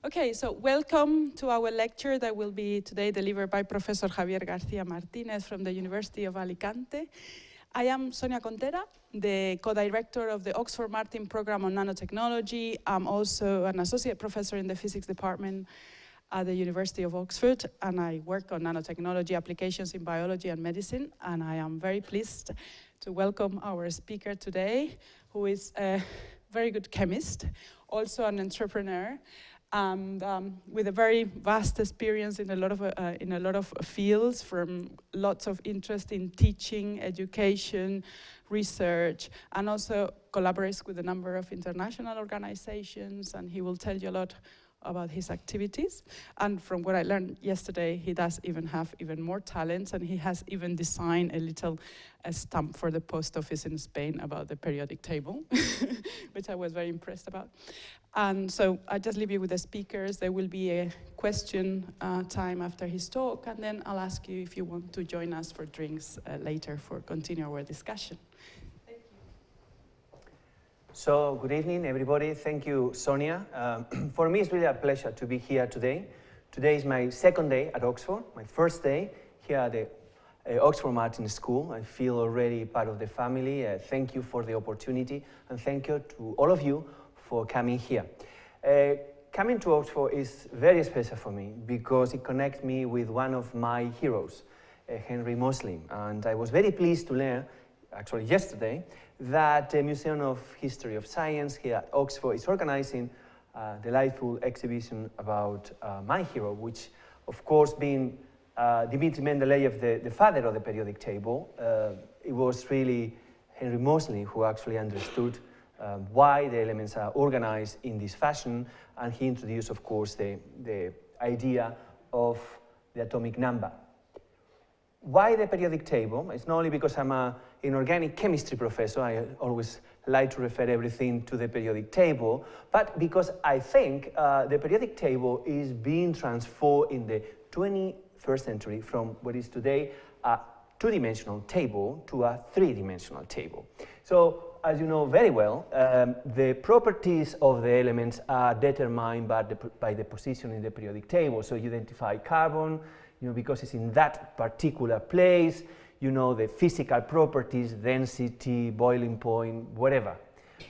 Okay, so welcome to our lecture that will be today delivered by Professor Javier Garcia Martinez from the University of Alicante. I am Sonia Contera, the co-director of the Oxford Martin program on nanotechnology. I'm also an associate professor in the physics department at the University of Oxford, and I work on nanotechnology applications in biology and medicine, and I am very pleased to welcome our speaker today, who is a very good chemist, also an entrepreneur, and with a very vast experience in a lot of fields, from lots of interest in teaching, education, research, and also collaborates with a number of international organizations, and he will tell you a lot about his activities. And from what I learned yesterday, he does even have even more talents, and he has even designed a little stamp for the post office in Spain about the periodic table, which I was very impressed about. And so I just leave you with the speakers. There will be a question time after his talk, and then I'll ask you if you want to join us for drinks later for continue our discussion. So, good evening, everybody. Thank you, Sonia. For me, it's really a pleasure to be here today. Today is my second day at Oxford, my first day here at the Oxford Martin School. I feel already part of the family. Thank you for the opportunity, and thank you to all of you for coming here. Coming to Oxford is very special for me because it connects me with one of my heroes, Henry Moseley. And I was very pleased to learn, actually yesterday, that the Museum of History of Science here at Oxford is organizing a delightful exhibition about my hero, which, of course, being Dmitri Mendeleev, the father of the periodic table, it was really Henry Moseley who actually understood why the elements are organized in this fashion, and he introduced, of course, the idea of the atomic number. Why the periodic table? It's not only because I'm an inorganic chemistry professor, I always like to refer everything to the periodic table, but because I think the periodic table is being transformed in the 21st century from what is today a two-dimensional table to a three-dimensional table. So, as you know very well, the properties of the elements are determined by the position in the periodic table. So you identify carbon, because it's in that particular place, the physical properties, density, boiling point, whatever.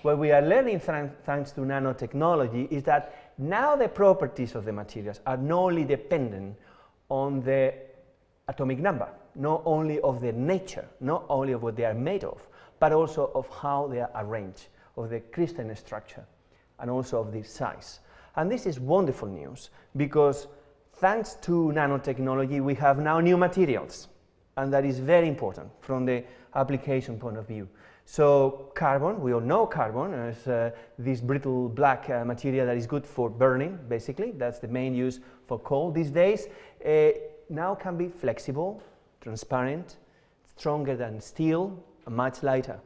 What we are learning thanks to nanotechnology is that now the properties of the materials are not only dependent on the atomic number, not only of the nature, not only of what they are made of, but also of how they are arranged, of the crystalline structure, and also of the size. And this is wonderful news, because thanks to nanotechnology, we have now new materials, and that is very important from the application point of view. So carbon, we all know carbon as this brittle black material that is good for burning, basically. That's the main use for coal these days. Now can be flexible, transparent, stronger than steel, and much lighter.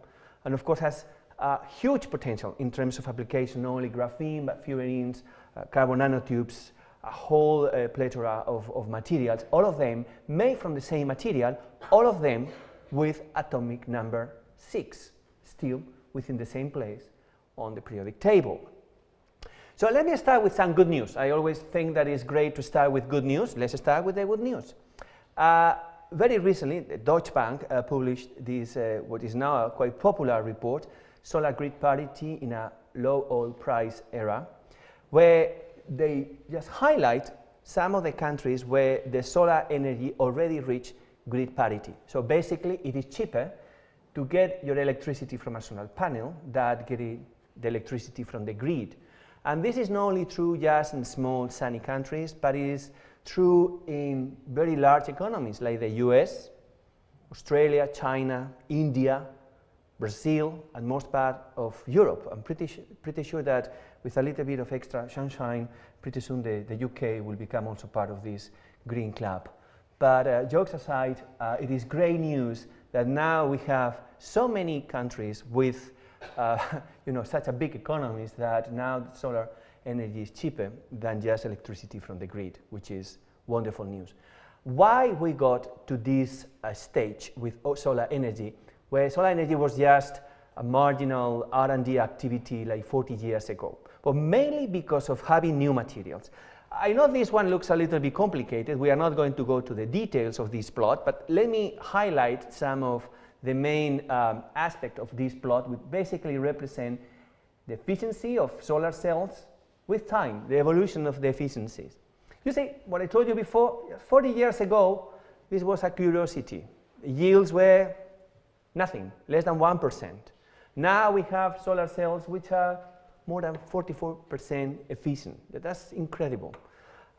And of course has a huge potential in terms of application, not only graphene, but furans, carbon nanotubes, a whole plethora of materials, all of them made from the same material, all of them with atomic number 6, still within the same place on the periodic table. So let me start with some good news. I always think that it's great to start with good news. Let's start with the good news. Very recently, the Deutsche Bank published this, what is now a quite popular report, Solar Grid Parity in a Low Oil Price Era, where they just highlight some of the countries where the solar energy already reached grid parity. So basically, it is cheaper to get your electricity from a solar panel than getting the electricity from the grid. And this is not only true just in small sunny countries, but it is true in very large economies like the US, Australia, China, India, Brazil, and most part of Europe. I'm pretty sure that with a little bit of extra sunshine, pretty soon the UK will become also part of this green club. But jokes aside, it is great news that now we have so many countries with such a big economies that now solar energy is cheaper than just electricity from the grid, which is wonderful news. Why we got to this stage with solar energy, where solar energy was just a marginal R&D activity like 40 years ago? but mainly because of having new materials. I know this one looks a little bit complicated. We are not going to go to the details of this plot, but let me highlight some of the main aspects of this plot, which basically represent the efficiency of solar cells with time, the evolution of the efficiencies. You see, what I told you before, 40 years ago, this was a curiosity. Yields were nothing, less than 1%. Now we have solar cells which are more than 44% efficient. That's incredible.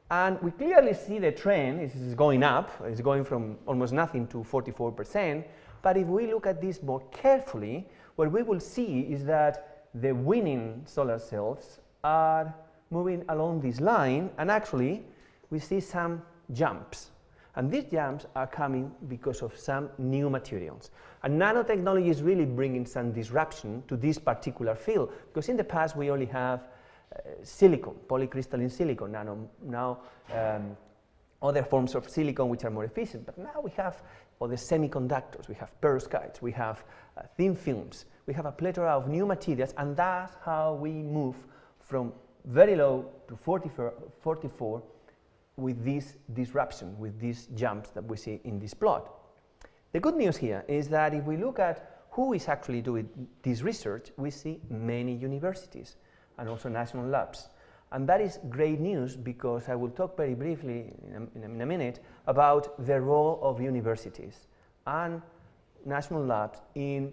And we clearly see the trend is going up. It's going from almost nothing to 44%. But if we look at this more carefully, what we will see is that the winning solar cells are moving along this line, and actually we see some jumps. And these jumps are coming because of some new materials. And nanotechnology is really bringing some disruption to this particular field, because in the past we only have silicon, polycrystalline silicon, now other forms of silicon which are more efficient. But now we have other semiconductors, we have perovskites, we have thin films, we have a plethora of new materials, and that's how we move from very low to 44 with this disruption, with these jumps that we see in this plot. The good news here is that if we look at who is actually doing this research, we see many universities and also national labs. And that is great news, because I will talk very briefly in a minute about the role of universities and national labs in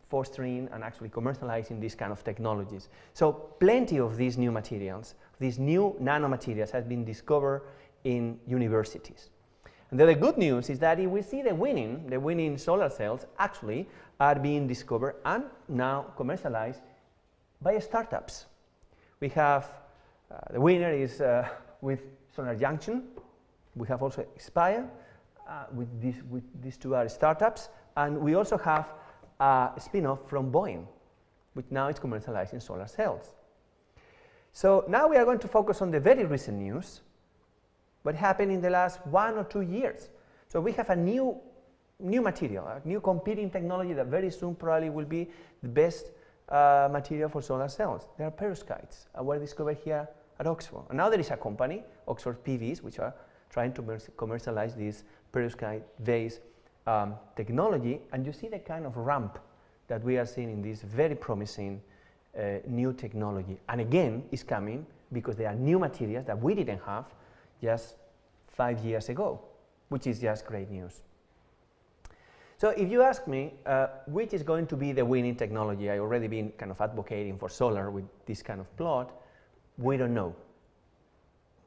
fostering and actually commercializing these kind of technologies. So plenty of these new materials, these new nanomaterials have been discovered in universities. And the good news is that if we see the winning solar cells actually are being discovered and now commercialized by startups. We have the winner is with Solar Junction. We have also Expire with these two are startups, and we also have a spin-off from Boeing, which now is commercializing solar cells. So now we are going to focus on the very recent news, what happened in the last 1 or 2 years. So we have a new material, a new competing technology that very soon probably will be the best material for solar cells. They are perovskites, were discovered here at Oxford. And now there is a company, Oxford PVs, which are trying to commercialize this perovskite-based technology, and you see the kind of ramp that we are seeing in this very promising new technology. And again, it's coming because there are new materials that we didn't have just 5 years ago, which is just great news. So if you ask me which is going to be the winning technology, I've already been kind of advocating for solar with this kind of plot, we don't know.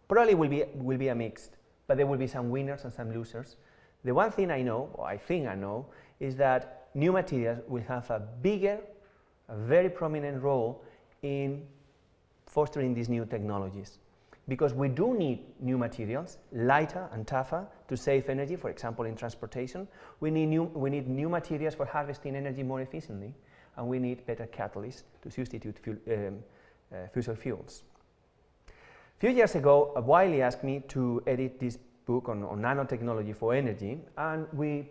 Probably will be a mixed, but there will be some winners and some losers. The one thing I know, or I think I know, is that new materials will have a bigger, a very prominent role in fostering these new technologies. Because we do need new materials, lighter and tougher, to save energy, for example, in transportation. We need new materials for harvesting energy more efficiently, and we need better catalysts to substitute fossil fuels. A few years ago, Wiley asked me to edit this book on nanotechnology for energy, and we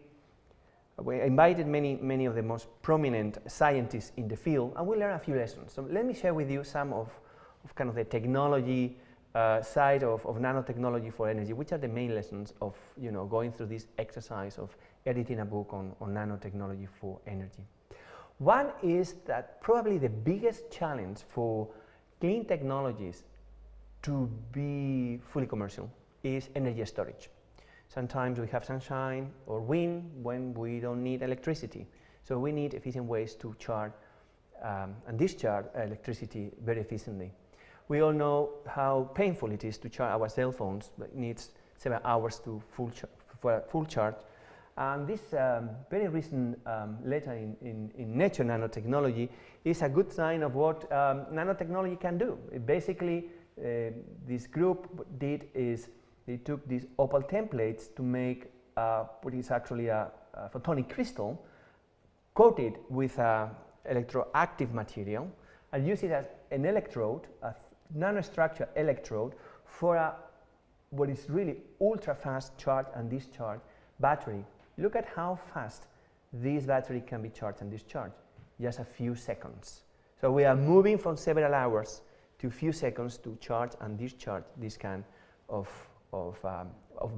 invited many of the most prominent scientists in the field, and we learned a few lessons. So let me share with you some of kind of the technology side of nanotechnology for energy, which are the main lessons of going through this exercise of editing a book on nanotechnology for energy. One is that probably the biggest challenge for clean technologies to be fully commercial is energy storage. Sometimes we have sunshine or wind when we don't need electricity. So we need efficient ways to charge and discharge electricity very efficiently. We all know how painful it is to charge our cell phones. It needs 7 hours to for a full charge. And this very recent letter in Nature Nanotechnology is a good sign of what nanotechnology can do. Basically, this group did is they took these opal templates to make what is actually a photonic crystal coated with an electroactive material, and use it as an electrode, a nanostructure electrode, for what is really ultra fast charge and discharge battery. Look at how fast this battery can be charged and discharged, just a few seconds. So we are moving from several hours to a few seconds to charge and discharge this kind of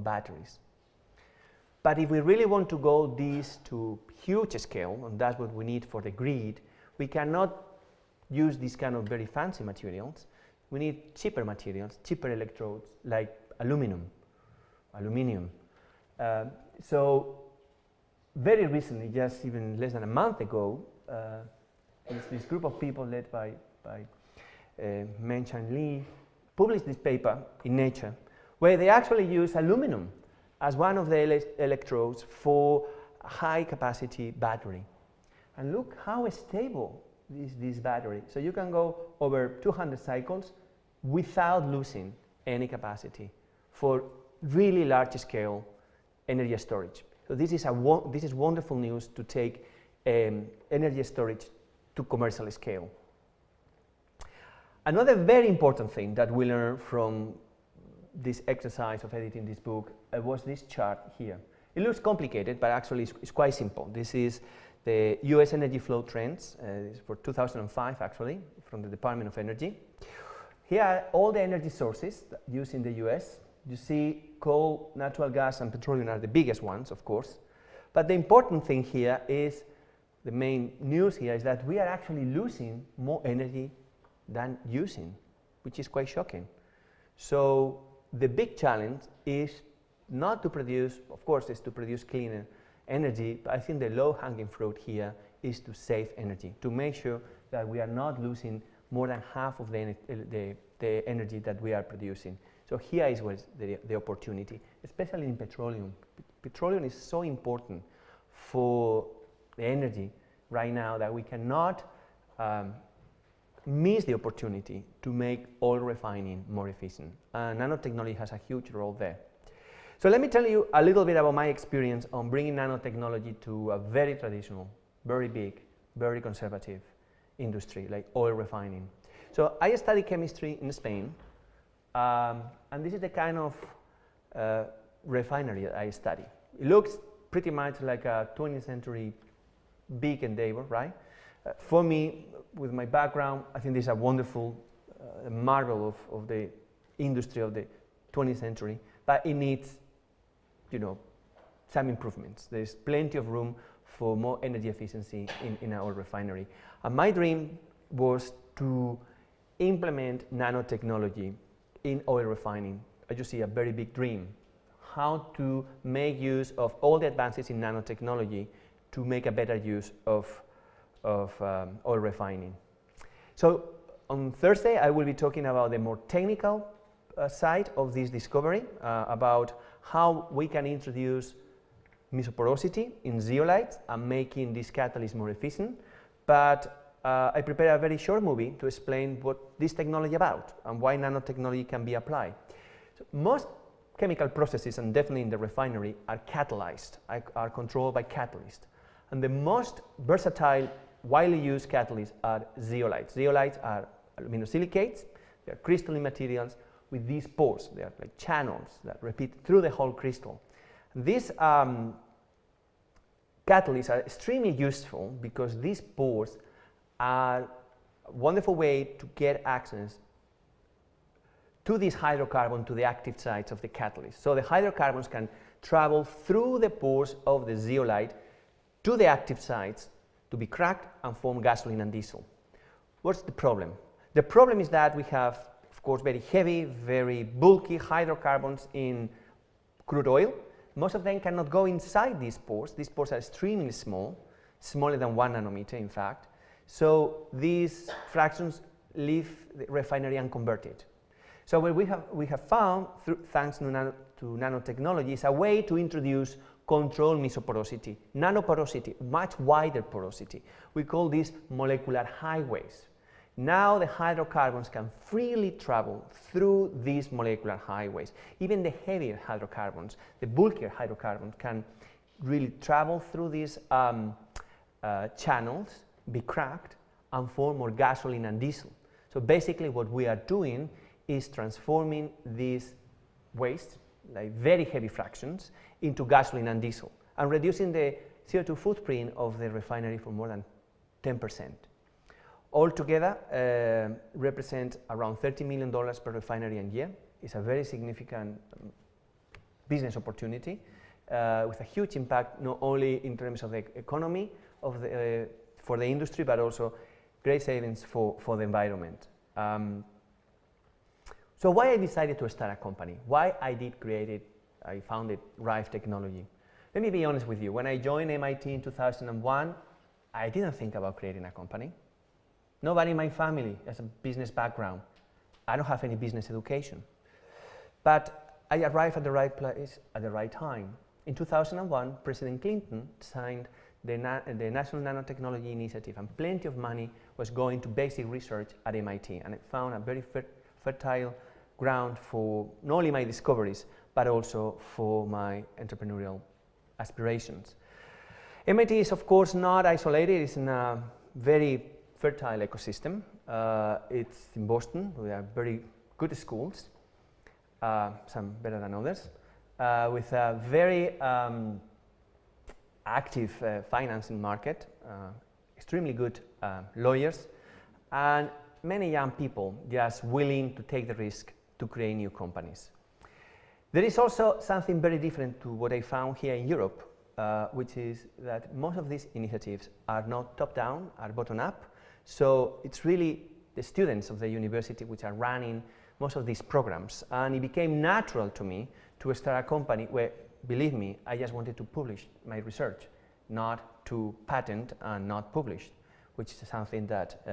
batteries. But if we really want to go this to huge scale, and that's what we need for the grid, we cannot use these kind of very fancy materials. We need cheaper materials, cheaper electrodes like aluminium. So very recently, just even less than a month ago, this group of people led by Meng-Chan Lee published this paper in Nature, where they actually use aluminum as one of the electrodes for a high capacity battery. And look how stable is this battery. So you can go over 200 cycles without losing any capacity for really large scale energy storage. So this is wonderful news to take energy storage to commercial scale. Another very important thing that we learned from this exercise of editing this book was this chart here. It looks complicated, but actually it's quite simple. This is the US energy flow trends for 2005, actually, from the Department of Energy. Here are all the energy sources used in the US. You see coal, natural gas, and petroleum are the biggest ones, of course. But the important thing here is, the main news here is that we are actually losing more energy than using, which is quite shocking. So the big challenge is not to produce, of course, is to produce cleaner energy, but I think the low-hanging fruit here is to save energy, to make sure that we are not losing more than half of the energy that we are producing. So here is where the opportunity, especially in petroleum. Petroleum is so important for the energy right now that we cannot miss the opportunity to make oil refining more efficient. Nanotechnology has a huge role there. So let me tell you a little bit about my experience on bringing nanotechnology to a very traditional, very big, very conservative industry like oil refining. So I studied chemistry in Spain, and this is the kind of refinery that I study. It looks pretty much like a 20th century big endeavor, right? For me, with my background, I think this is a wonderful marvel of the industry of the 20th century, but it needs, some improvements. There's plenty of room for more energy efficiency in our refinery. And my dream was to implement nanotechnology in oil refining. As you see, a very big dream. How to make use of all the advances in nanotechnology to make a better use of oil refining. So on Thursday, I will be talking about the more technical side of this discovery, about how we can introduce mesoporosity in zeolites and making this catalyst more efficient. But I prepared a very short movie to explain what this technology is about and why nanotechnology can be applied. So most chemical processes, and definitely in the refinery, are catalyzed, are controlled by catalysts. And the most versatile, widely used catalysts are zeolites. Zeolites are aluminosilicates. They are crystalline materials with these pores. They are like channels that repeat through the whole crystal. These catalysts are extremely useful because these pores are a wonderful way to get access to this hydrocarbon to the active sites of the catalyst. So the hydrocarbons can travel through the pores of the zeolite to the active sites to be cracked and form gasoline and diesel. What's the problem? The problem is that we have, of course, very heavy, very bulky hydrocarbons in crude oil. Most of them cannot go inside these pores. These pores are extremely small, smaller than 1 nanometer, in fact. So these fractions leave the refinery unconverted. So what we have found, thanks to nanotechnology, is a way to introduce controlled mesoporosity, nanoporosity, much wider porosity. We call these molecular highways. Now the hydrocarbons can freely travel through these molecular highways. Even the heavier hydrocarbons, the bulkier hydrocarbons, can really travel through these channels, be cracked, and form more gasoline and diesel. So basically what we are doing is transforming these wastes, like very heavy fractions, into gasoline and diesel, and reducing the CO2 footprint of the refinery for more than 10%. altogether represent around $30 million per refinery a year. It's a very significant business opportunity with a huge impact, not only in terms of the economy of the, for the industry, but also great savings for the environment. So why I decided to start a company, why I did create it, I founded Rife Technology. Let me be honest with you, when I joined MIT in 2001, I didn't think about creating a company. Nobody in my family has a business background. I don't have any business education. But I arrived at the right place at the right time. In 2001, President Clinton signed the National Nanotechnology Initiative, and plenty of money was going to basic research at MIT, and it found a very fertile ground for not only my discoveries, but also for my entrepreneurial aspirations. MIT is, of course, not isolated. It's in a very fertile ecosystem. It's in Boston. We have very good schools, some better than others, with a very active financing market, extremely good lawyers, and many young people just willing to take the risk to create new companies. There is also something very different to what I found here in Europe, which is that most of these initiatives are not top-down, are bottom-up. So it's really the students of the university which are running most of these programs. And it became natural to me to start a company where, believe me, I just wanted to publish my research, not to patent and not publish, which is something that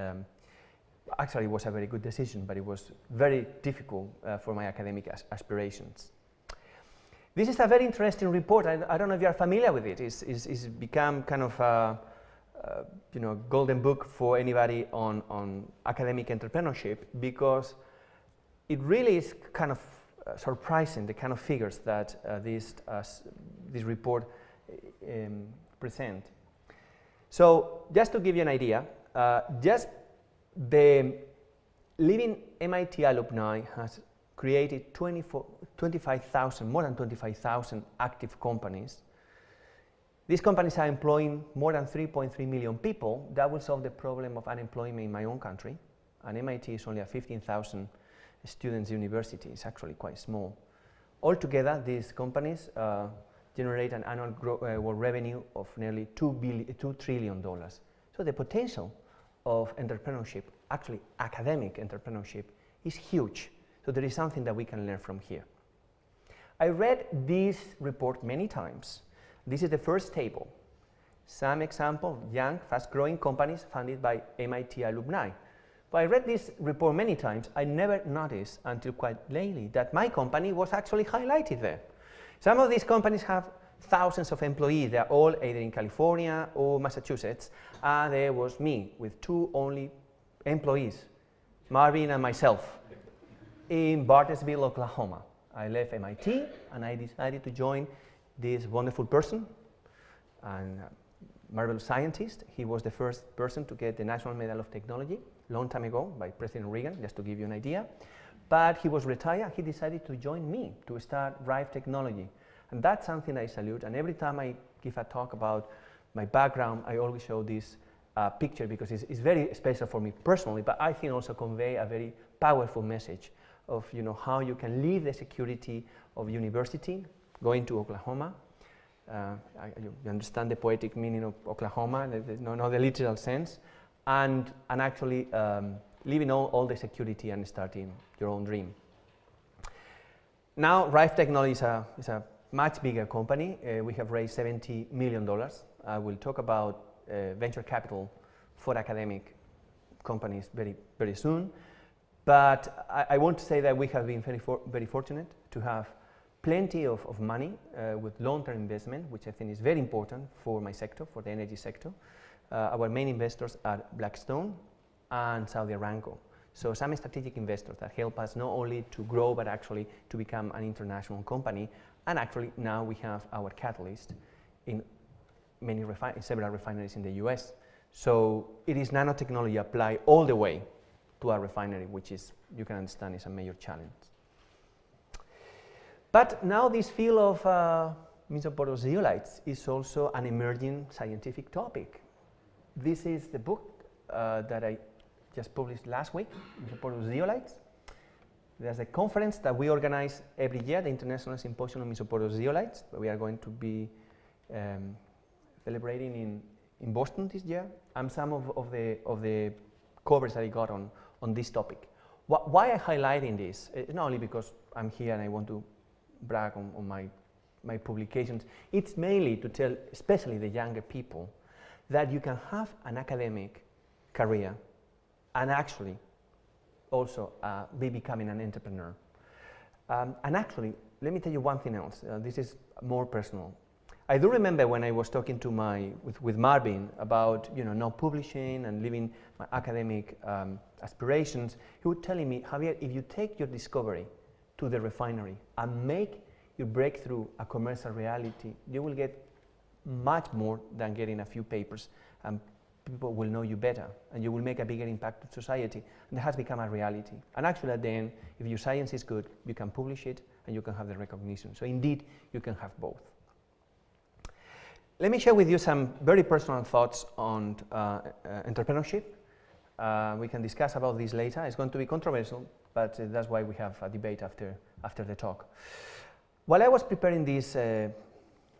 actually was a very good decision, but it was very difficult for my academic aspirations. This is a very interesting report. I don't know if you are familiar with it. It's become kind of a golden book for anybody on academic entrepreneurship, because it really is kind of surprising, the kind of figures that this report present. So just to give you an idea, just the living MIT alumni has created 25,000, more than 25,000 active companies. These companies are employing more than 3.3 million people. That will solve the problem of unemployment in my own country. And MIT is only a 15,000 students university. It's actually quite small. Altogether, these companies generate an annual world revenue of nearly $2 trillion. So the potential of entrepreneurship, actually academic entrepreneurship, is huge. So there is something that we can learn from here. I read this report many times. This is the first table. Some example of young, fast-growing companies funded by MIT alumni. But I read this report many times. I never noticed until quite lately that my company was actually highlighted there. Some of these companies have thousands of employees. They're all either in California or Massachusetts. And there was me with 2 only employees, Marvin and myself, in Bartlesville, Oklahoma. I left MIT and I decided to join this wonderful person and marvelous scientist. He was the first person to get the National Medal of Technology a long time ago by President Reagan, just to give you an idea. But he was retired. He decided to join me to start Rife Technology. And that's something I salute. And every time I give a talk about my background, I always show this picture, because it's very special for me personally, but I think also convey a very powerful message of how you can leave the security of university, going to Oklahoma. You understand the poetic meaning of Oklahoma, not the literal sense, and actually leaving all the security and starting your own dream. Now, Rife Technology is a much bigger company. We have raised $70 million. I will talk about venture capital for academic companies very, very soon. But I want to say that we have been very fortunate to have plenty of money with long-term investment, which I think is very important for my sector, for the energy sector. Our main investors are Blackstone and Saudi Aramco. So some strategic investors that help us not only to grow, but actually to become an international company. And actually now we have our catalyst in several refineries in the US. So it is nanotechnology applied all the way to our refinery, which is, you can understand, is a major challenge. But now this field of mesoporous zeolites is also an emerging scientific topic. This is the book that I just published last week in support of zeolites. There's a conference that we organize every year, the International Symposium in support of zeolites, that we are going to be celebrating in Boston this year, and some of the covers that I got on this topic. Why I'm highlighting this? It's not only because I'm here and I want to brag on my publications. It's mainly to tell, especially the younger people, that you can have an academic career and actually also be becoming an entrepreneur. And actually, let me tell you one thing else. This is more personal. I do remember when I was talking to with Marvin about not publishing and living my academic aspirations. He was telling me, Javier, if you take your discovery to the refinery and make your breakthrough a commercial reality, you will get much more than getting a few papers, and people will know you better, and you will make a bigger impact on society. And that has become a reality. And actually, at the end, if your science is good, you can publish it and you can have the recognition. So indeed, you can have both. Let me share with you some very personal thoughts on entrepreneurship. We can discuss about this later. It's going to be controversial, but that's why we have a debate after the talk. While I was preparing this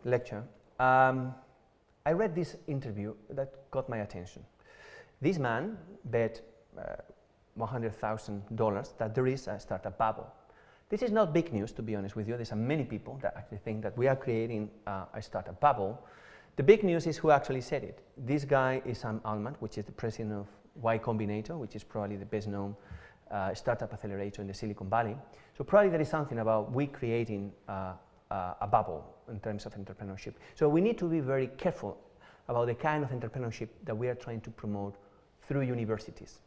lecture, I read this interview that caught my attention. This man bet $100,000 that there is a startup bubble. This is not big news, to be honest with you. There's many people that actually think that we are creating a startup bubble. The big news is who actually said it. This guy is Sam Altman, which is the president of Y Combinator, which is probably the best known startup accelerator in the Silicon Valley. So probably there is something about we creating a bubble in terms of entrepreneurship. So we need to be very careful about the kind of entrepreneurship that we are trying to promote through universities.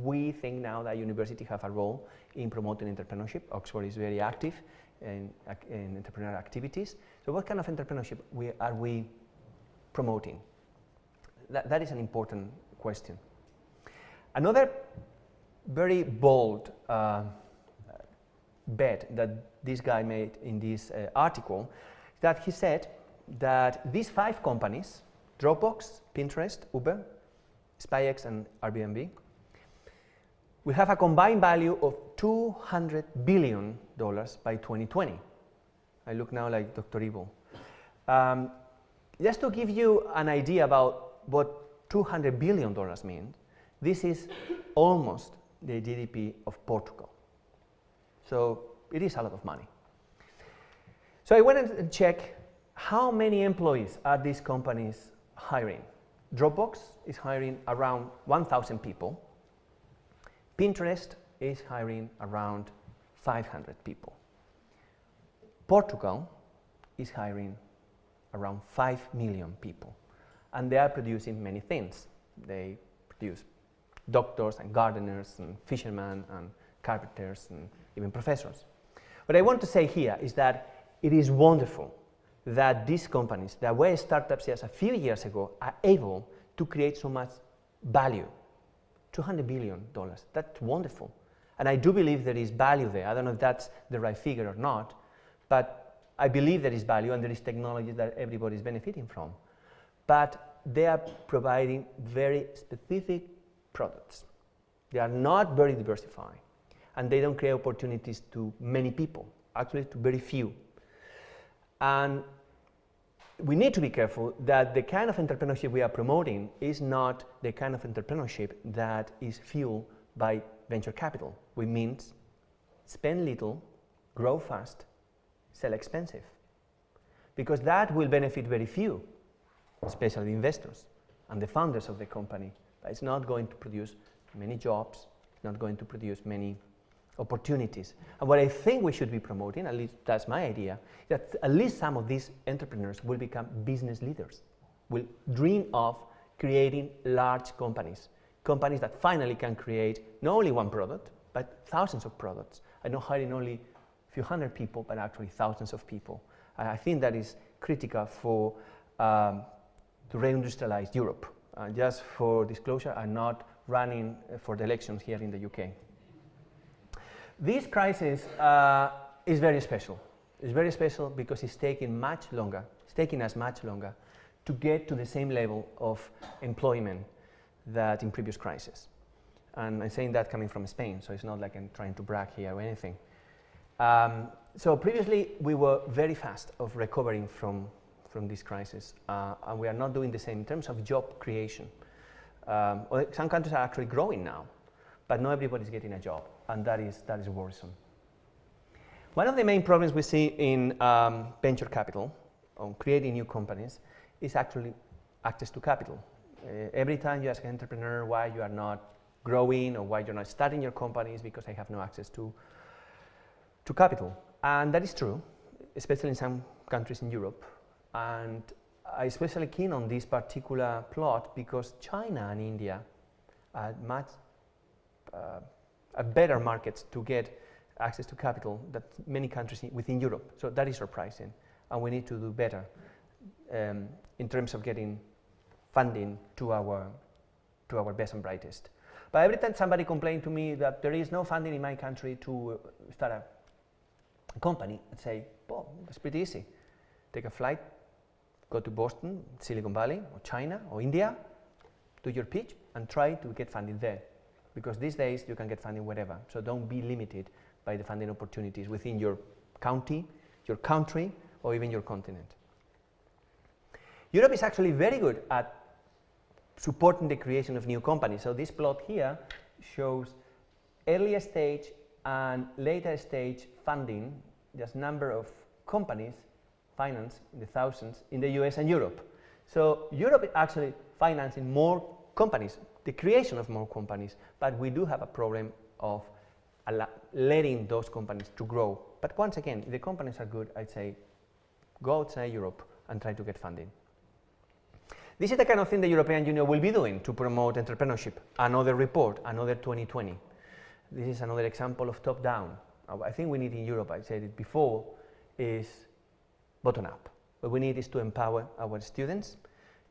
We think now that universities have a role in promoting entrepreneurship. Oxford is very active in entrepreneurial activities. So what kind of entrepreneurship are we promoting? That is an important question. Another very bold bet that this guy made in this article, that he said that these 5 companies, Dropbox, Pinterest, Uber, SpyX, and Airbnb, will have a combined value of $200 billion by 2020. I look now like Dr. Evil. Just to give you an idea about what $200 billion means, this is almost the GDP of Portugal. So it is a lot of money. So I went and checked how many employees are these companies hiring. Dropbox is hiring around 1,000 people. Pinterest is hiring around 500 people. Portugal is hiring around 5 million people. And they are producing many things. They produce doctors and gardeners and fishermen and carpenters and even professors. What I want to say here is that it is wonderful that these companies that were startups just a few years ago are able to create so much value. $200 billion, that's wonderful. And I do believe there is value there. I don't know if that's the right figure or not, but I believe there is value and there is technology that everybody is benefiting from. But they are providing very specific products. They are not very diversified, and they don't create opportunities to many people, actually to very few. And we need to be careful that the kind of entrepreneurship we are promoting is not the kind of entrepreneurship that is fueled by venture capital, which means spend little, grow fast, sell expensive. Because that will benefit very few, especially investors and the founders of the company. But it's not going to produce many jobs, it's not going to produce many opportunities. And what I think we should be promoting, at least that's my idea, that at least some of these entrepreneurs will become business leaders, will dream of creating large companies, companies that finally can create not only one product, but thousands of products, and not hiring only a few hundred people, but actually thousands of people. And I think that is critical for to reindustrialize Europe. Just for disclosure, I'm not running for the elections here in the UK. This crisis is very special. It's very special because it's taking much longer. It's taking us much longer to get to the same level of employment that in previous crises. And I'm saying that coming from Spain, so it's not like I'm trying to brag here or anything. So previously, we were very fast of recovering from this crisis, and we are not doing the same in terms of job creation. Some countries are actually growing now, but not everybody's getting a job, and that is worrisome. One of the main problems we see in venture capital, on creating new companies, is actually access to capital. Every time you ask an entrepreneur why you are not growing or why you're not starting your company, is because I have no access to capital. And that is true, especially in some countries in Europe. And I'm especially keen on this particular plot because China and India are much better markets to get access to capital than many countries within Europe. So that is surprising, and we need to do better in terms of getting funding to our best and brightest. But every time somebody complains to me that there is no funding in my country to start a company, I'd say, well, it's pretty easy. Take a flight, go to Boston, Silicon Valley, or China, or India, do your pitch, and try to get funding there. Because these days, you can get funding wherever. So don't be limited by the funding opportunities within your county, your country, or even your continent. Europe is actually very good at supporting the creation of new companies. So this plot here shows earlier stage and later stage funding, just number of companies financed in the thousands in the US and Europe. So Europe is actually financing more companies, the creation of more companies, but we do have a problem of letting those companies to grow. But once again, if the companies are good, I'd say go outside Europe and try to get funding. This is the kind of thing the European Union will be doing to promote entrepreneurship. Another report, another 2020. This is another example of top-down. I think we need in Europe, I said it before, is bottom-up. What we need is to empower our students,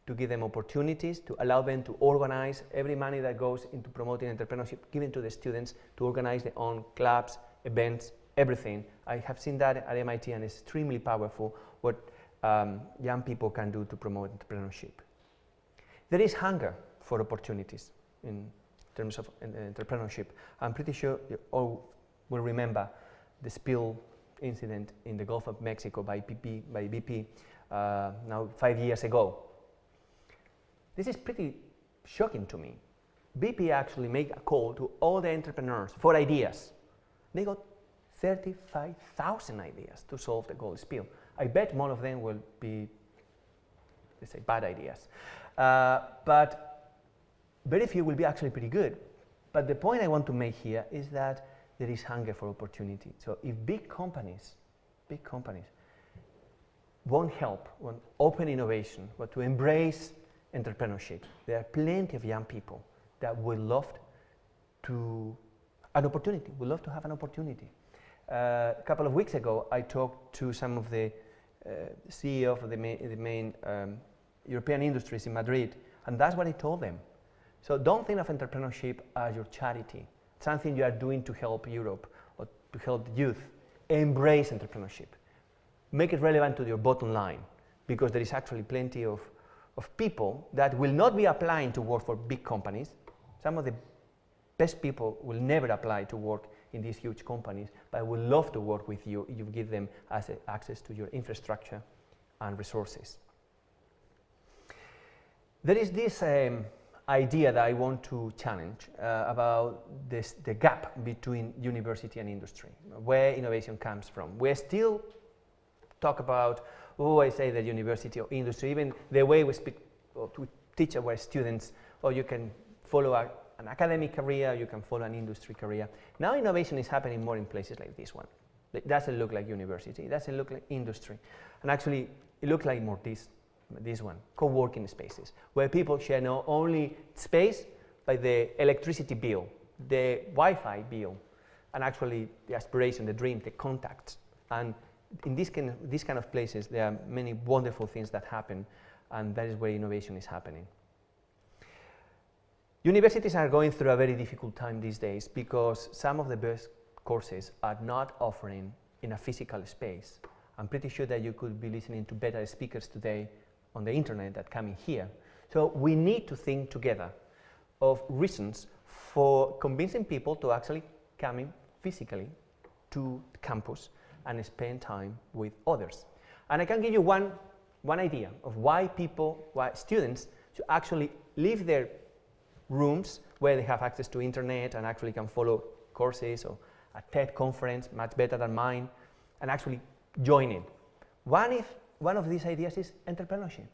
to give them opportunities, to allow them to organize every money that goes into promoting entrepreneurship, given to the students to organize their own clubs, events, everything. I have seen that at MIT, and it's extremely powerful what young people can do to promote entrepreneurship. There is hunger for opportunities in terms of entrepreneurship. I'm pretty sure you all will remember the spill incident in the Gulf of Mexico by BP now 5 years ago. This is pretty shocking to me. BP actually made a call to all the entrepreneurs for ideas. They got 35,000 ideas to solve the gold spill. I bet more of them will be, let's say, bad ideas. But very few will be actually pretty good. But the point I want to make here is that there is hunger for opportunity. So if big companies won't help, won't open innovation, but to embrace entrepreneurship, there are plenty of young people that would love to have an opportunity. A couple of weeks ago, I talked to some of the CEOs of the main European industries in Madrid, and that's what I told them. So don't think of entrepreneurship as your charity, something you are doing to help Europe or to help the youth. Embrace entrepreneurship. Make it relevant to your bottom line, because there is actually plenty of people that will not be applying to work for big companies. Some of the best people will never apply to work in these huge companies, but will love to work with you if you give them access to your infrastructure and resources. There is this idea that I want to challenge about the gap between university and industry, where innovation comes from. We still talk about, I say that university or industry, even the way we speak or to teach our students, or you can follow an academic career, you can follow an industry career. Now innovation is happening more in places like this one. It doesn't look like university, it doesn't look like industry. And actually, it looks like more this one, co-working spaces, where people share not only space, but the electricity bill, the Wi-Fi bill, and actually the aspiration, the dream, the contacts. And in these kind of places, there are many wonderful things that happen, and that is where innovation is happening. Universities are going through a very difficult time these days because some of the best courses are not offering in a physical space. I'm pretty sure that you could be listening to better speakers today on the internet that coming here. So we need to think together of reasons for convincing people to actually come in physically to campus and spend time with others. And I can give you one idea of why students should actually leave their rooms where they have access to internet and actually can follow courses or a TED conference, much better than mine, and actually join in. One of these ideas is entrepreneurship.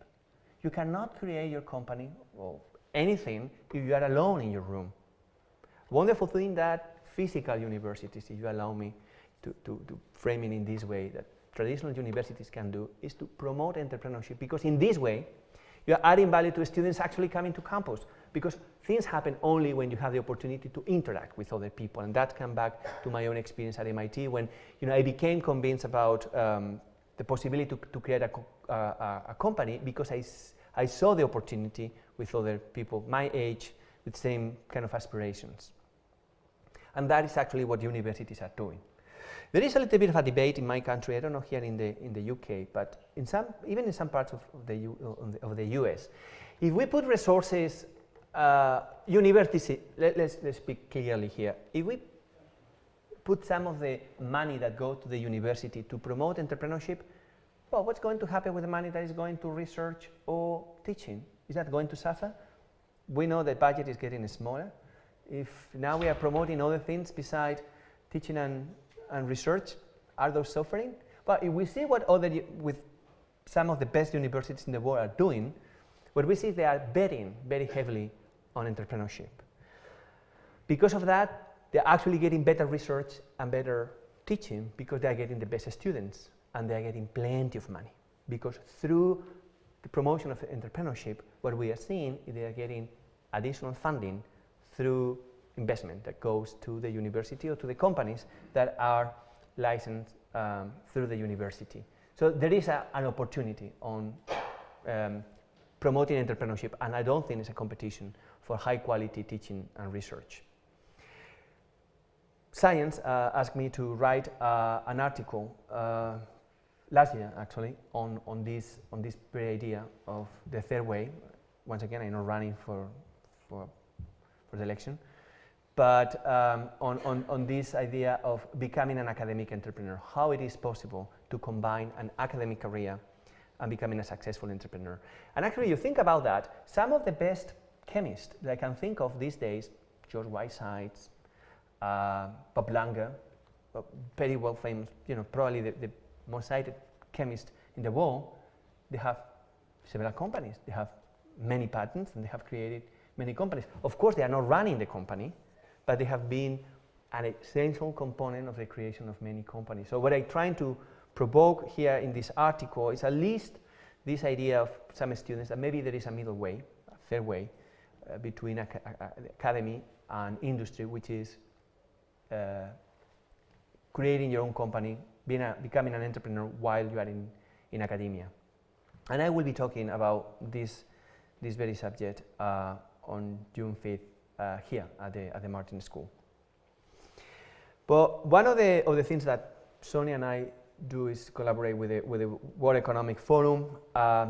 You cannot create your company or anything if you are alone in your room. Wonderful thing that physical universities, if you allow me to frame it in this way, that traditional universities can do, is to promote entrepreneurship, because in this way you are adding value to students actually coming to campus, because things happen only when you have the opportunity to interact with other people. And that comes back to my own experience at MIT, when I became convinced about the possibility to create a company, because I saw the opportunity with other people my age with same kind of aspirations. And that is actually what universities are doing. There is a little bit of a debate in my country, I don't know here in the UK, but even in some parts of the US. If we put resources, university, let's speak clearly here. If we put some of the money that go to the university to promote entrepreneurship, well, what's going to happen with the money that is going to research or teaching? Is that going to suffer? We know the budget is getting smaller. If now we are promoting other things besides teaching and research, are those suffering? But if we see what with some of the best universities in the world are doing, what we see is they are betting very heavily on entrepreneurship. Because of that, they're actually getting better research and better teaching, because they are getting the best students and they are getting plenty of money. Because through the promotion of entrepreneurship, what we are seeing is they are getting additional funding through investment that goes to the university or to the companies that are licensed through the university. So there is an opportunity on promoting entrepreneurship, and I don't think it's a competition for high quality teaching and research. Science asked me to write an article last year, actually, on this very idea of the third way. Once again, I'm not running for the election, but on this idea of becoming an academic entrepreneur, how it is possible to combine an academic career and becoming a successful entrepreneur. And actually, you think about that, some of the best chemists that I can think of these days, George Whitesides, Bob Langer, very well famous, probably the most cited chemist in the world, they have several companies, they have many patents, and they have created many companies. Of course, they are not running the company, but they have been an essential component of the creation of many companies. So what I'm trying to provoke here in this article is at least this idea of some students that maybe there is a middle way, a fair way, between academy and industry, which is creating your own company, becoming an entrepreneur while you are in academia. And I will be talking about this very subject on June 5th here at the Martin School. But one of the things that Sonia and I do is collaborate with the World Economic Forum.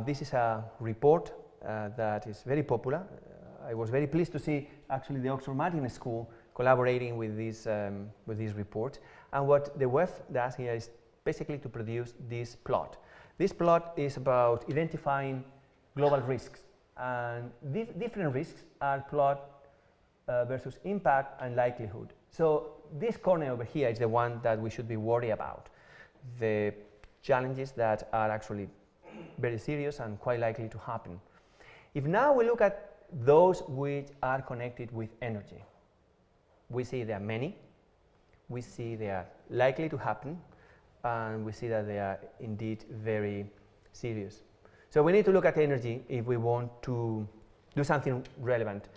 This is a report that is very popular. I was very pleased to see actually the Oxford Martin School collaborating with this report. And what the WEF does here is basically to produce this plot. This plot is about identifying global risks, and different risks are plot versus impact and likelihood. So this corner over here is the one that we should be worried about, the challenges that are actually very serious and quite likely to happen. If now we look at those which are connected with energy, we see there are many, we see they are likely to happen, and we see that they are indeed very serious. So we need to look at energy if we want to do something relevant.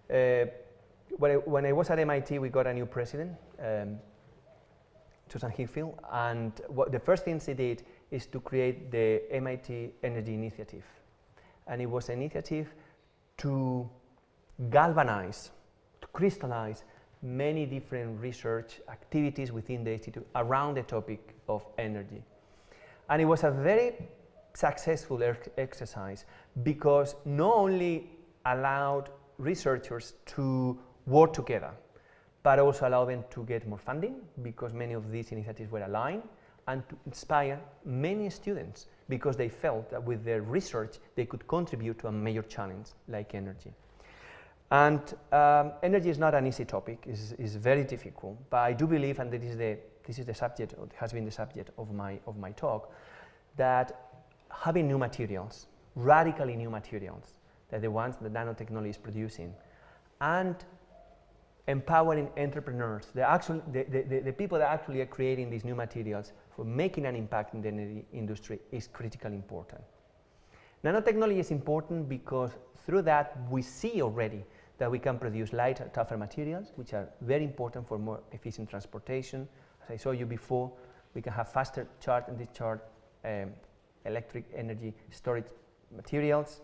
When I was at MIT, we got a new president, Susan Hickfield, and the first things he did is to create the MIT Energy Initiative. And it was an initiative to galvanize, to crystallize many different research activities within the institute around the topic of energy. And it was a very successful exercise, because not only allowed researchers to work together, but also allow them to get more funding, because many of these initiatives were aligned, and to inspire many students, because they felt that with their research they could contribute to a major challenge like energy. And energy is not an easy topic, it's very difficult, but I do believe, and this is the subject, or has been the subject of my talk, that having new materials, radically new materials, that the ones that nanotechnology is producing, and empowering entrepreneurs, the people that actually are creating these new materials for making an impact in the energy industry, is critically important. Nanotechnology is important because through that we see already that we can produce lighter, tougher materials, which are very important for more efficient transportation. As I showed you before, we can have faster charge and discharge electric energy storage materials.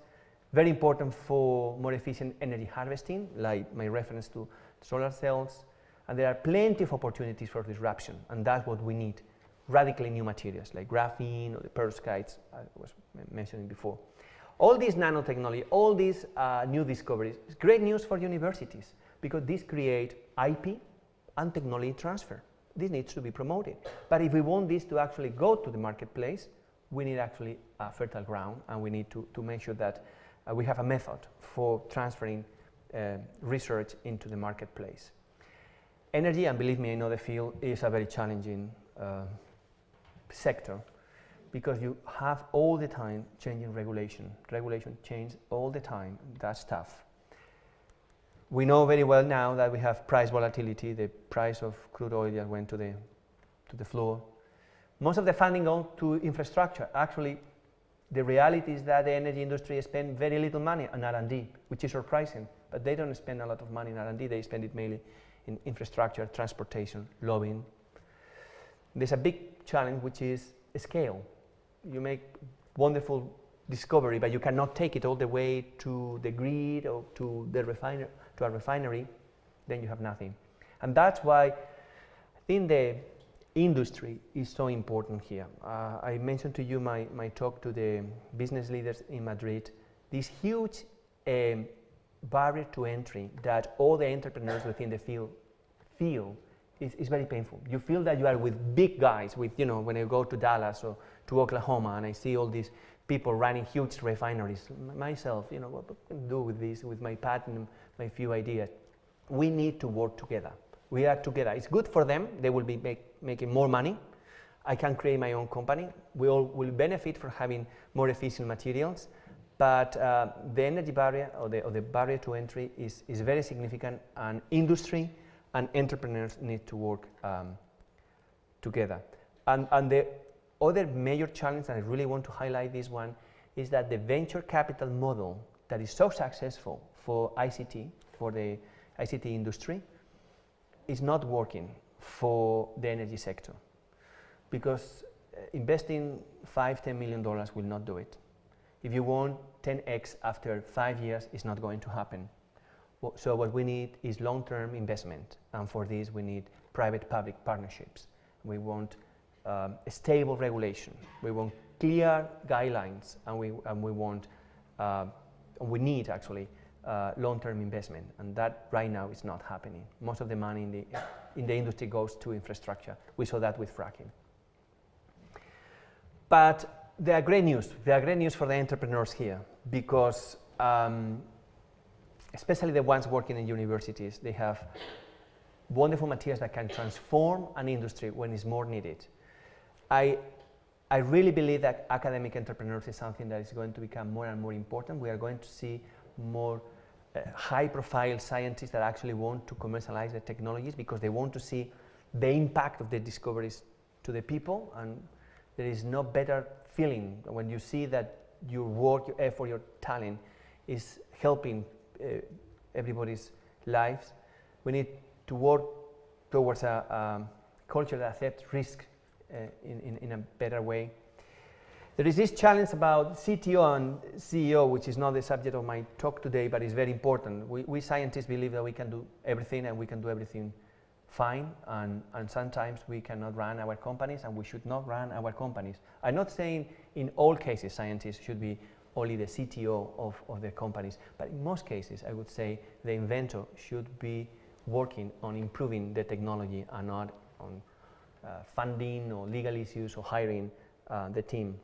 Very important for more efficient energy harvesting, like my reference to solar cells. And there are plenty of opportunities for disruption, and that's what we need. Radically new materials like graphene or the perovskites I was mentioning before. All these nanotechnology, all these new discoveries, is great news for universities, because this creates IP and technology transfer. This needs to be promoted. But if we want this to actually go to the marketplace, we need actually a fertile ground, and we need to make sure that we have a method for transferring research into the marketplace. Energy, and believe me, I know the field, is a very challenging sector, because you have all the time changing regulation. Regulation changes all the time. That's tough. We know very well now that we have price volatility. The price of crude oil just went to the floor. Most of the funding goes to infrastructure. Actually, the reality is that the energy industry spends very little money on R&D, which is surprising. But they don't spend a lot of money in R&D. They spend it mainly in infrastructure, transportation, lobbying. There's a big challenge, which is scale. You make wonderful discovery, but you cannot take it all the way to the grid or to a refinery, then you have nothing. And that's why I think the industry is so important here. I mentioned to you my talk to the business leaders in Madrid, this huge barrier to entry that all the entrepreneurs within the field feel is very painful. You feel that you are with big guys, with, you know, when I go to Dallas or to Oklahoma and I see all these people running huge refineries. Myself, you know, what can I do with this, with my patent, my few ideas? We need to work together. We are together. It's good for them. They will be making more money. I can create my own company. We all will benefit from having more efficient materials. But the energy barrier or the barrier to entry is very significant, and industry and entrepreneurs need to work together. And the other major challenge, and I really want to highlight this one, is that the venture capital model that is so successful for ICT, for the ICT industry, is not working for the energy sector, because investing $5–10 million will not do it. If you want 10x after 5 years, it's not going to happen. So what we need is long-term investment, and for this we need private-public partnerships. We want a stable regulation. We want clear guidelines, and we need actually long-term investment, and that right now is not happening. Most of the money in the industry goes to infrastructure. We saw that with fracking. But there are great news. There are great news for the entrepreneurs here, because especially the ones working in universities, they have wonderful materials that can transform an industry when it's more needed. I really believe that academic entrepreneurs is something that is going to become more and more important. We are going to see more high-profile scientists that actually want to commercialize the technologies, because they want to see the impact of the discoveries to the people. And there is no better feeling when you see that your work, your effort, your talent is helping everybody's lives. We need to work towards a culture that accepts risk in a better way. There is this challenge about CTO and CEO, which is not the subject of my talk today, but is very important. We scientists believe that we can do everything, and we can do everything fine, and sometimes we cannot run our companies, and we should not run our companies. I'm not saying in all cases scientists should be only the CTO of the companies. But in most cases, I would say the inventor should be working on improving the technology and not on funding or legal issues or hiring the team.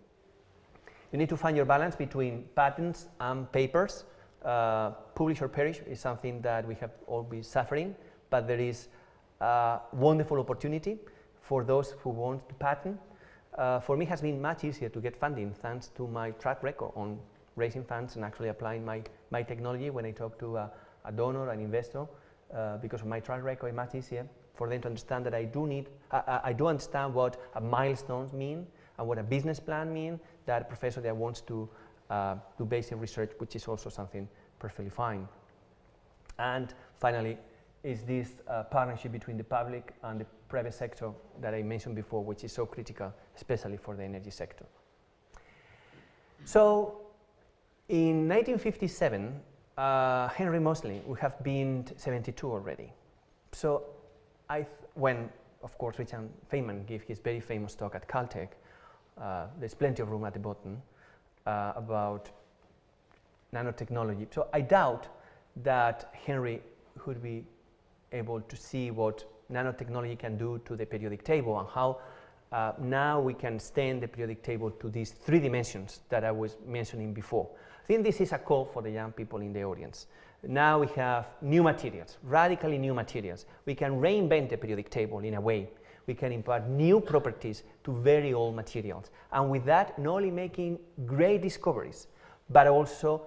You need to find your balance between patents and papers. Publish or perish is something that we have all been suffering, but there is a wonderful opportunity for those who want to patent. For me, it has been much easier to get funding thanks to my track record on raising funds and actually applying my technology when I talk to a donor, an investor. Because of my track record, it's much easier for them to understand that I do understand what milestones mean and what a business plan means, that a professor that wants to do basic research, which is also something perfectly fine. And finally, is this partnership between the public and the private sector that I mentioned before, which is so critical, especially for the energy sector. So, in 1957, Henry Moseley would have been 72 already. So, when, of course, Richard Feynman gave his very famous talk at Caltech, there's plenty of room at the bottom about nanotechnology. So, I doubt that Henry would be able to see what nanotechnology can do to the periodic table and how now we can extend the periodic table to these 3 dimensions that I was mentioning before. I think this is a call for the young people in the audience. Now we have new materials, radically new materials. We can reinvent the periodic table in a way. We can impart new properties to very old materials. And with that, not only making great discoveries, but also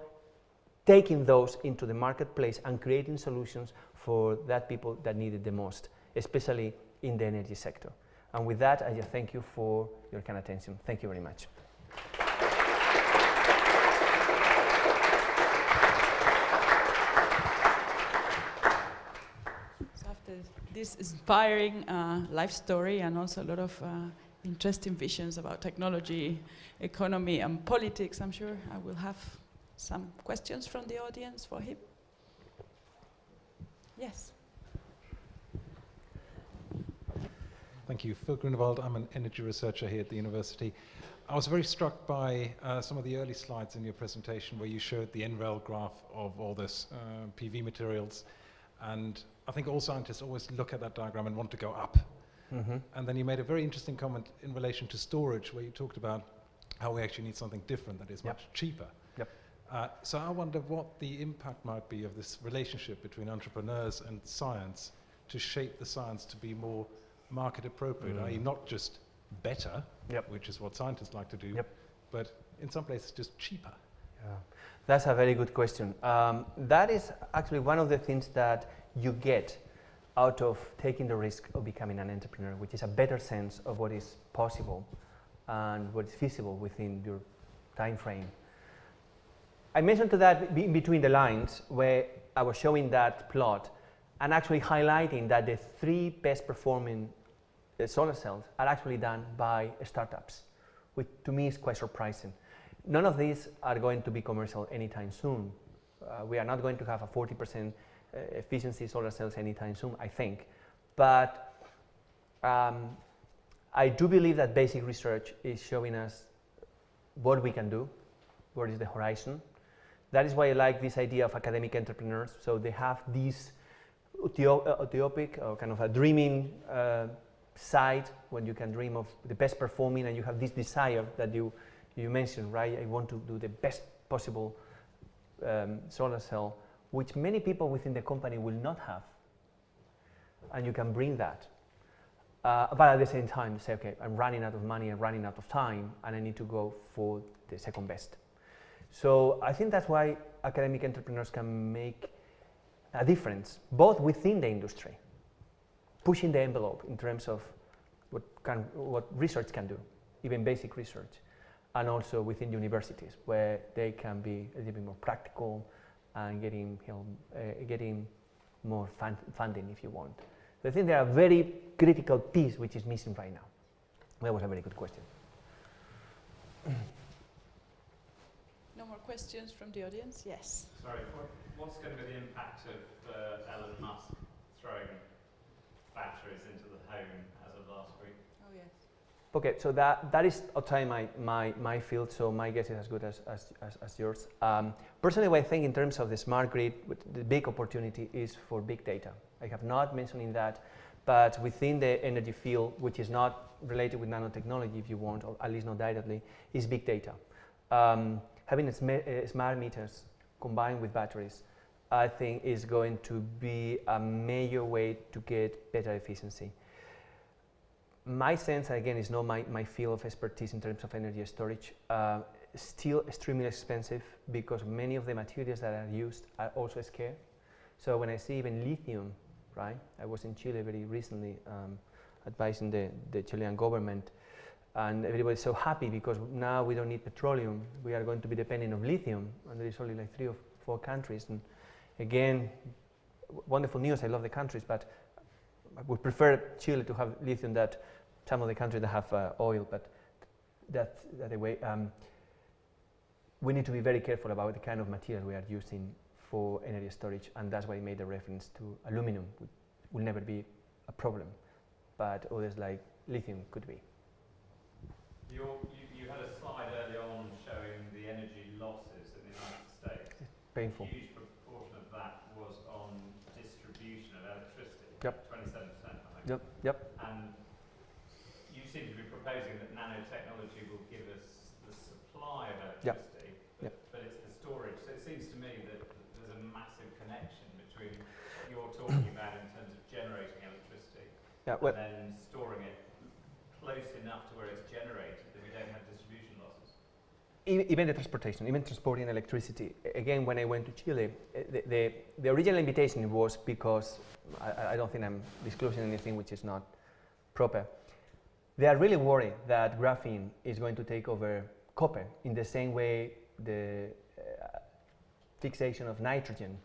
taking those into the marketplace and creating solutions for that people that need it the most, especially in the energy sector. And with that, I just thank you for your kind attention. Thank you very much. So after this inspiring life story and also a lot of interesting visions about technology, economy, and politics, I'm sure I will have some questions from the audience for him. Yes. Thank you. Phil Grunewald. I'm an energy researcher here at the university. I was very struck by some of the early slides in your presentation where you showed the NREL graph of all this PV materials. And I think all scientists always look at that diagram and want to go up. Mm-hmm. And then you made a very interesting comment in relation to storage where you talked about how we actually need something different that is much cheaper. Yep. So I wonder what the impact might be of this relationship between entrepreneurs and science to shape the science to be more market appropriate, i.e. not just better, which is what scientists like to do, but in some places just cheaper. Yeah. That's a very good question. That is actually one of the things that you get out of taking the risk of becoming an entrepreneur, which is a better sense of what is possible and what is feasible within your time frame. I mentioned to that in between the lines where I was showing that plot and actually highlighting that the 3 best performing solar cells are actually done by startups, which to me is quite surprising. None of these are going to be commercial anytime soon. We are not going to have a 40% efficiency solar cells anytime soon, I think. But I do believe that basic research is showing us what we can do, what is the horizon. That is why I like this idea of academic entrepreneurs. So they have this utopic or kind of a dreaming side when you can dream of the best performing and you have this desire that you mentioned, right? I want to do the best possible solar cell, which many people within the company will not have. And you can bring that. But at the same time, say, okay, I'm running out of money, I'm running out of time, and I need to go for the second best. So I think that's why academic entrepreneurs can make a difference, both within the industry, pushing the envelope in terms of what research can do, even basic research, and also within universities where they can be a little bit more practical and getting more funding if you want. So I think they are a very critical piece which is missing right now. That was a very good question. No more questions from the audience? Yes. Sorry, what's going to be the impact of Elon Musk throwing batteries into the home as of last week? Oh, yes. Okay, so that is outside my field, so my guess is as good as yours. Personally, what I think in terms of the smart grid, the big opportunity is for big data. I have not mentioned that, but within the energy field, which is not related with nanotechnology, if you want, or at least not directly, is big data. Having smart meters combined with batteries, I think is going to be a major way to get better efficiency. My sense, again, is not my field of expertise in terms of energy storage, still extremely expensive because many of the materials that are used are also scarce. So when I see even lithium, right? I was in Chile very recently advising the Chilean government, and everybody's so happy because now we don't need petroleum. We are going to be dependent on lithium, and there is only like 3 or 4 countries. And again, wonderful news. I love the countries, but I would prefer Chile to have lithium than some of the countries that have oil, but that's the way. We need to be very careful about the kind of material we are using for energy storage, and that's why I made the reference to aluminum, which will never be a problem, but others like lithium could be. You had a slide earlier on showing the energy losses in the United States. It's painful. A huge proportion of that was on distribution of electricity. Yep. 27%, I think. Yep. Yep. And you seem to be proposing that nanotechnology will give us the supply of electricity, but it's the storage. So it seems to me that there's a massive connection between what you're talking about in terms of generating electricity and then storing it close enough to where it's generated that we don't have distribution losses. Even the transportation, even transporting electricity. Again, when I went to Chile, the original invitation was because, I don't think I'm disclosing anything which is not proper. They are really worried that graphene is going to take over copper in the same way the fixation of nitrogen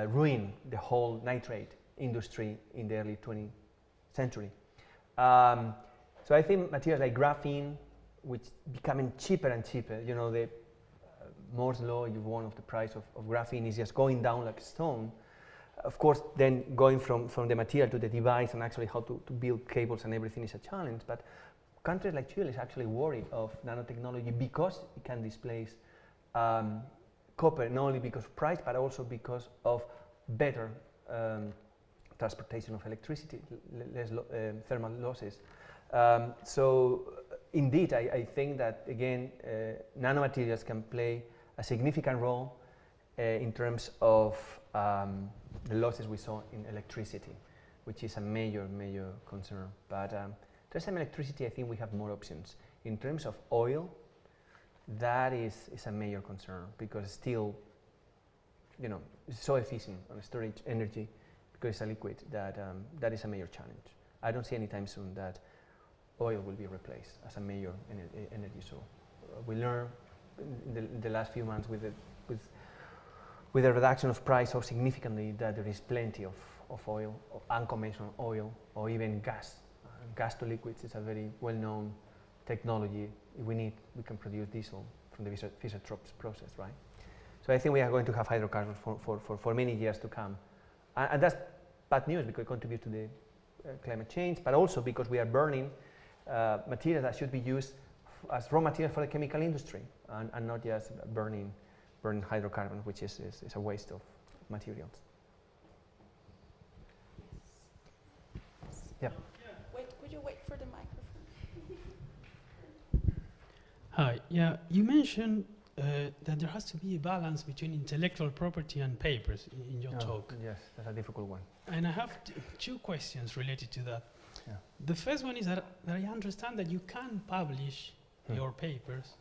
ruined the whole nitrate industry in the early 20th century. So I think materials like graphene, which becoming cheaper and cheaper, you know, the Moore's law, one of the price of graphene is just going down like stone. Of course, then going from the material to the device and actually how to build cables and everything is a challenge, but countries like Chile is actually worried of nanotechnology because it can displace copper, not only because of price, but also because of better transportation of electricity, less thermal losses. So indeed, I think that, again, nanomaterials can play a significant role in terms of the losses we saw in electricity, which is a major concern. But in terms of electricity, I think we have more options. In terms of oil, that is a major concern because still, you know, it's so efficient on storage energy because it's a liquid that that is a major challenge. I don't see anytime soon that oil will be replaced as a major energy source. We learned in the last few months with the reduction of price so significantly that there is plenty of oil, of unconventional oil, or even gas. Gas to liquids is a very well-known technology. If we can produce diesel from the Fischer-Tropsch process, right? So I think we are going to have hydrocarbons for many years to come. And that's bad news because it contributes to the climate change, but also because we are burning materials that should be used as raw material for the chemical industry and not just burning hydrocarbons, which is a waste of materials. Yeah. Wait, could you wait for the microphone? Hi. Yeah, you mentioned that there has to be a balance between intellectual property and papers in your talk. Yes, that's a difficult one. And I have 2 questions related to that. Yeah. The first one is that I understand that you can publish your papers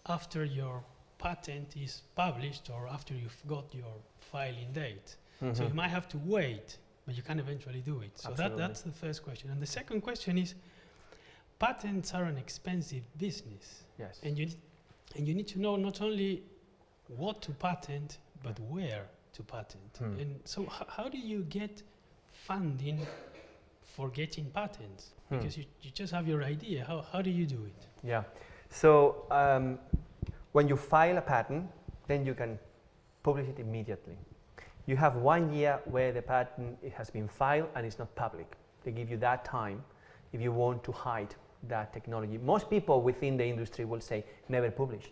after your patent is published or after you've got your filing date. So you might have to wait, but you can eventually do it. So that's the first question. And the second question is, patents are an expensive business. Yes. And you need to know not only what to patent, but where to patent. And so how do you get funding for getting patents? Because you just have your idea. How do you do it? Yeah. So when you file a patent, then you can publish it immediately. You have 1 year where the patent has been filed and it's not public. They give you that time if you want to hide that technology. Most people within the industry will say never published,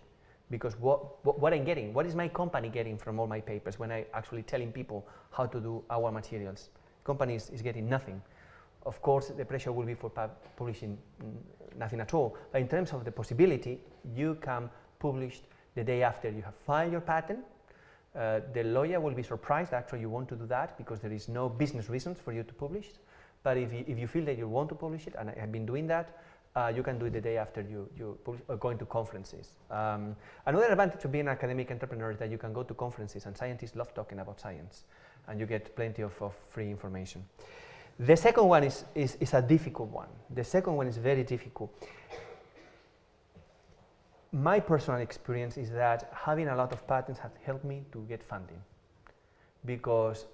because what I'm getting, what is my company getting from all my papers when I actually telling people how to do our materials? Company is getting nothing. Of course, the pressure will be for publishing nothing at all. But in terms of the possibility, you can publish the day after you have filed your patent. The lawyer will be surprised actually you want to do that, because there is no business reasons for you to publish. But if you feel that you want to publish it, and I have been doing that, you can do it the day after you are going to conferences. Another advantage of being an academic entrepreneur is that you can go to conferences, and scientists love talking about science, and you get plenty of free information. The second one is a difficult one. The second one is very difficult. My personal experience is that having a lot of patents has helped me to get funding, because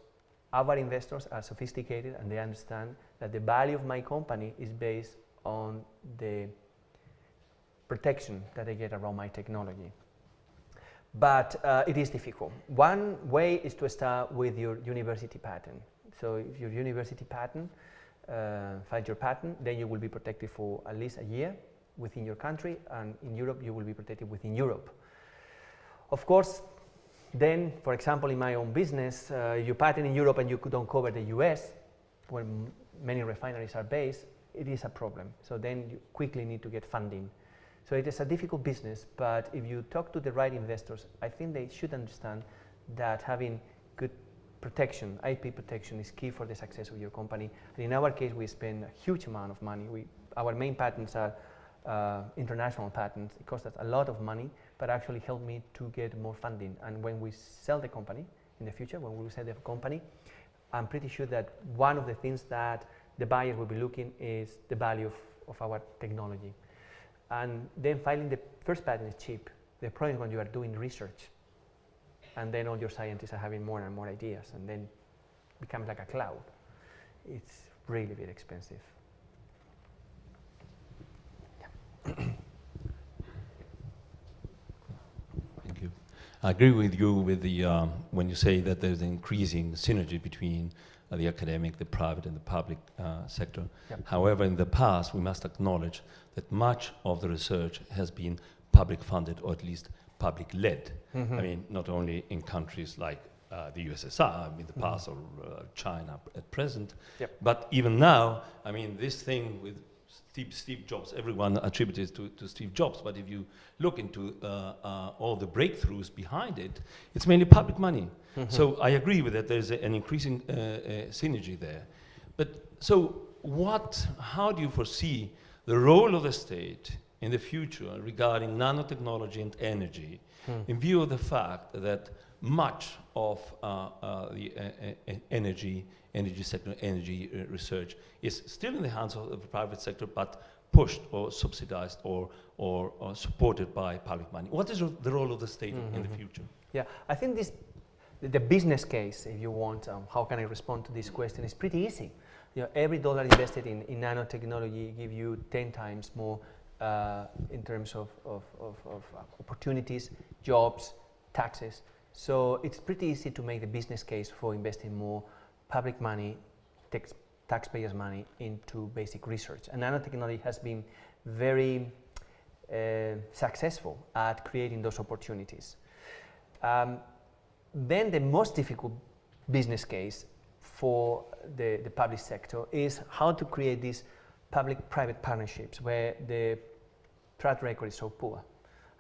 our investors are sophisticated and they understand that the value of my company is based on the protection that I get around my technology. But it is difficult. One way is to start with your university patent. So if your university patent, file your patent, then you will be protected for at least a year within your country, and in Europe you will be protected within Europe. Of course, then, for example, in my own business, you patent in Europe and you don't cover the US, where many refineries are based, it is a problem. So then you quickly need to get funding. So it is a difficult business, but if you talk to the right investors, I think they should understand that having good protection, IP protection, is key for the success of your company. And in our case, we spend a huge amount of money. Our main patents are international patents. It costs us a lot of money, but actually helped me to get more funding. And when we sell the company in the future, when we sell the company, I'm pretty sure that one of the things that the buyers will be looking is the value of our technology. And then filing the first patent is cheap. The problem is when you are doing research, and then all your scientists are having more and more ideas, and then it becomes like a cloud. It's really very expensive. Thank you. I agree with you with the when you say that there's an increasing synergy between the academic, the private, and the public sector. Yep. However, in the past, we must acknowledge that much of the research has been public funded, or at least public led. Mm-hmm. I mean, not only in countries like the USSR, in the past, or China at present, Yep. but even now, I mean, this thing with Steve Jobs, everyone attributes to Steve Jobs, but if you look into all the breakthroughs behind it, it's mainly public money. Mm-hmm. So I agree with that. There's an increasing synergy there. But so how do you foresee the role of the state in the future regarding nanotechnology and energy, in view of the fact that much of the energy sector, energy research is still in the hands of the private sector, but pushed or subsidized or supported by public money? What is the role of the state in the future? Yeah, I think the business case, if you want, how can I respond to this question, is pretty easy. You know, every dollar invested in nanotechnology give you 10 times more in terms of opportunities, jobs, taxes. So it's pretty easy to make the business case for investing more public money, taxpayers' money into basic research. And nanotechnology has been very successful at creating those opportunities. Then the most difficult business case for the public sector is how to create these public-private partnerships where the track record is so poor,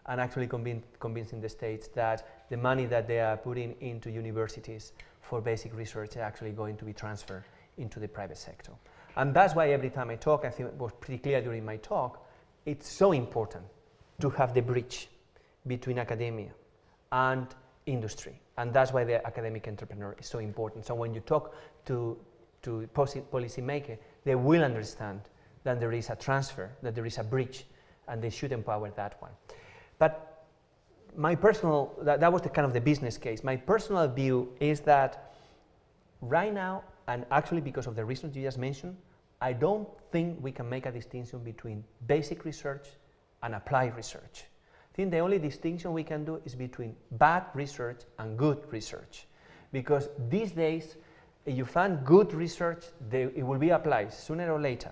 and actually convincing the states that the money that they are putting into universities for basic research are actually going to be transferred into the private sector. And that's why every time I talk, I think it was pretty clear during my talk, it's so important to have the bridge between academia and industry. And that's why the academic entrepreneur is so important. So when you talk to policymakers, they will understand that there is a transfer, that there is a bridge, and they should empower that one. But my personal, that was the kind of the business case. My personal view is that right now, and actually because of the reasons you just mentioned, I don't think we can make a distinction between basic research and applied research. I think the only distinction we can do is between bad research and good research. Because these days, if you find good research, it will be applied sooner or later.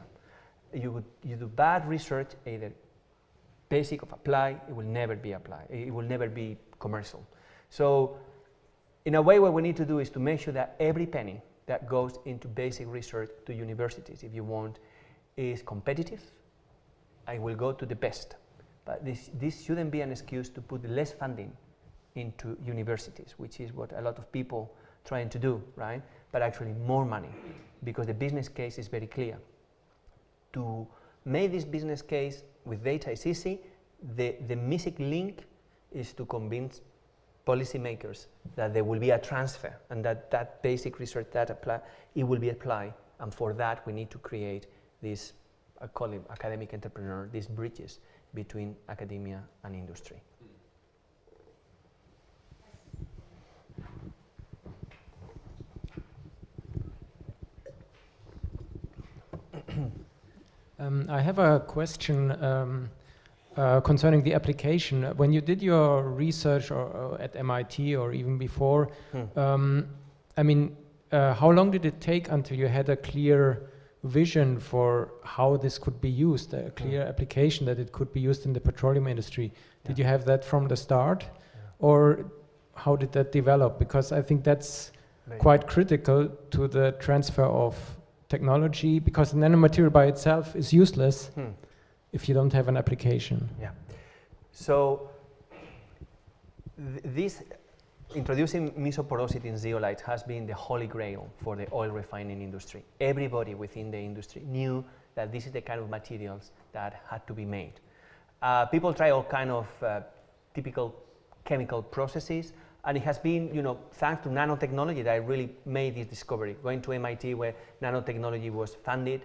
you do bad research, either basic or applied, it will never be applied. It will never be commercial. So in a way, what we need to do is to make sure that every penny that goes into basic research to universities, if you want, is competitive. I will go to the best. But this shouldn't be an excuse to put less funding into universities, which is what a lot of people trying to do, right? But actually more money, because the business case is very clear. To make this business case with data is easy. The missing link is to convince policymakers that there will be a transfer and that basic research that it will be applied. And for that, we need to create this, I call it academic entrepreneur, these bridges between academia and industry. I have a question concerning the application. When you did your research or at MIT or even before, I mean, how long did it take until you had a clear vision for how this could be used, a clear application that it could be used in the petroleum industry? Did you have that from the start? Or how did that develop? Because I think that's quite critical to the transfer of technology, because the nanomaterial by itself is useless if you don't have an application. Yeah. So this introducing mesoporosity in zeolites has been the holy grail for the oil refining industry. Everybody within the industry knew that this is the kind of materials that had to be made. People try all kind of typical chemical processes, and it has been, you know, thanks to nanotechnology that I really made this discovery. Going to MIT, where nanotechnology was funded,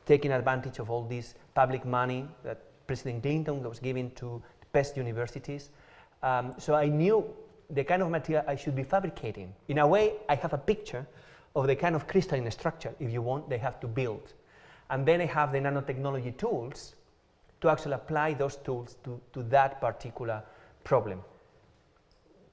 taking advantage of all this public money that President Clinton was giving to the best universities. So I knew the kind of material I should be fabricating. In a way, I have a picture of the kind of crystalline structure, if you want, they have to build. And then I have the nanotechnology tools to actually apply those tools to that particular problem.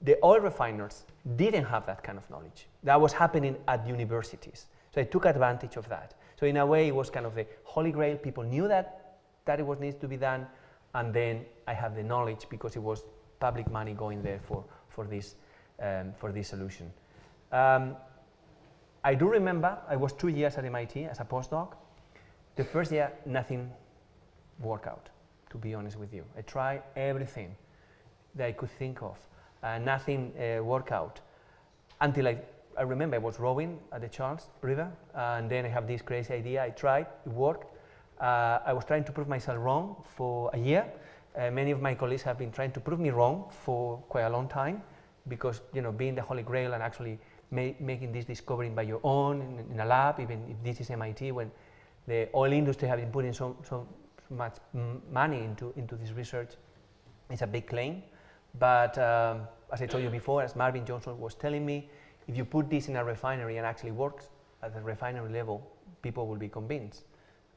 The oil refiners didn't have that kind of knowledge. That was happening at universities. So I took advantage of that. So in a way, it was kind of the holy grail. People knew that it was needs to be done, and then I have the knowledge because it was public money going there for this solution. I do remember I was 2 years at MIT as a postdoc. The first year, nothing worked out, to be honest with you. I tried everything that I could think of. Nothing worked out until I remember I was rowing at the Charles River, and then I have this crazy idea. I tried, it worked. I was trying to prove myself wrong for a year. Many of my colleagues have been trying to prove me wrong for quite a long time, because, you know, being the holy grail and actually making this discovery by your own in a lab, even if this is MIT, when the oil industry have been putting so much money into this research, it's a big claim. But as I told you before, as Marvin Johnson was telling me, if you put this in a refinery and actually works at the refinery level, people will be convinced.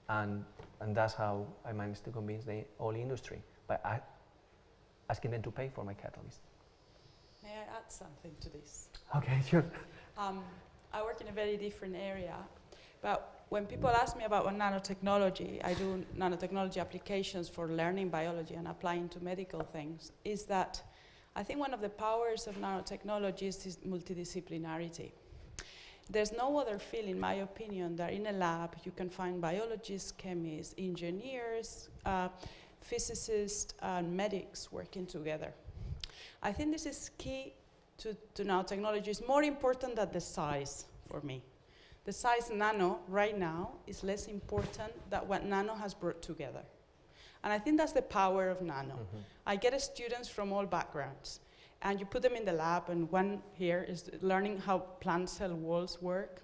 And that's how I managed to convince the oil industry, by asking them to pay for my catalyst. May I add something to this? Okay, sure. I work in a very different area, but when people ask me about nanotechnology, I do nanotechnology applications for learning biology and applying to medical things, is that I think one of the powers of nanotechnology is multidisciplinarity. There's no other field, in my opinion, that in a lab you can find biologists, chemists, engineers, physicists, and medics working together. I think this is key to nanotechnology. It's more important than the size for me. The size nano right now is less important than what nano has brought together. And I think that's the power of nano. I get students from all backgrounds, and you put them in the lab, and one here is learning how plant cell walls work,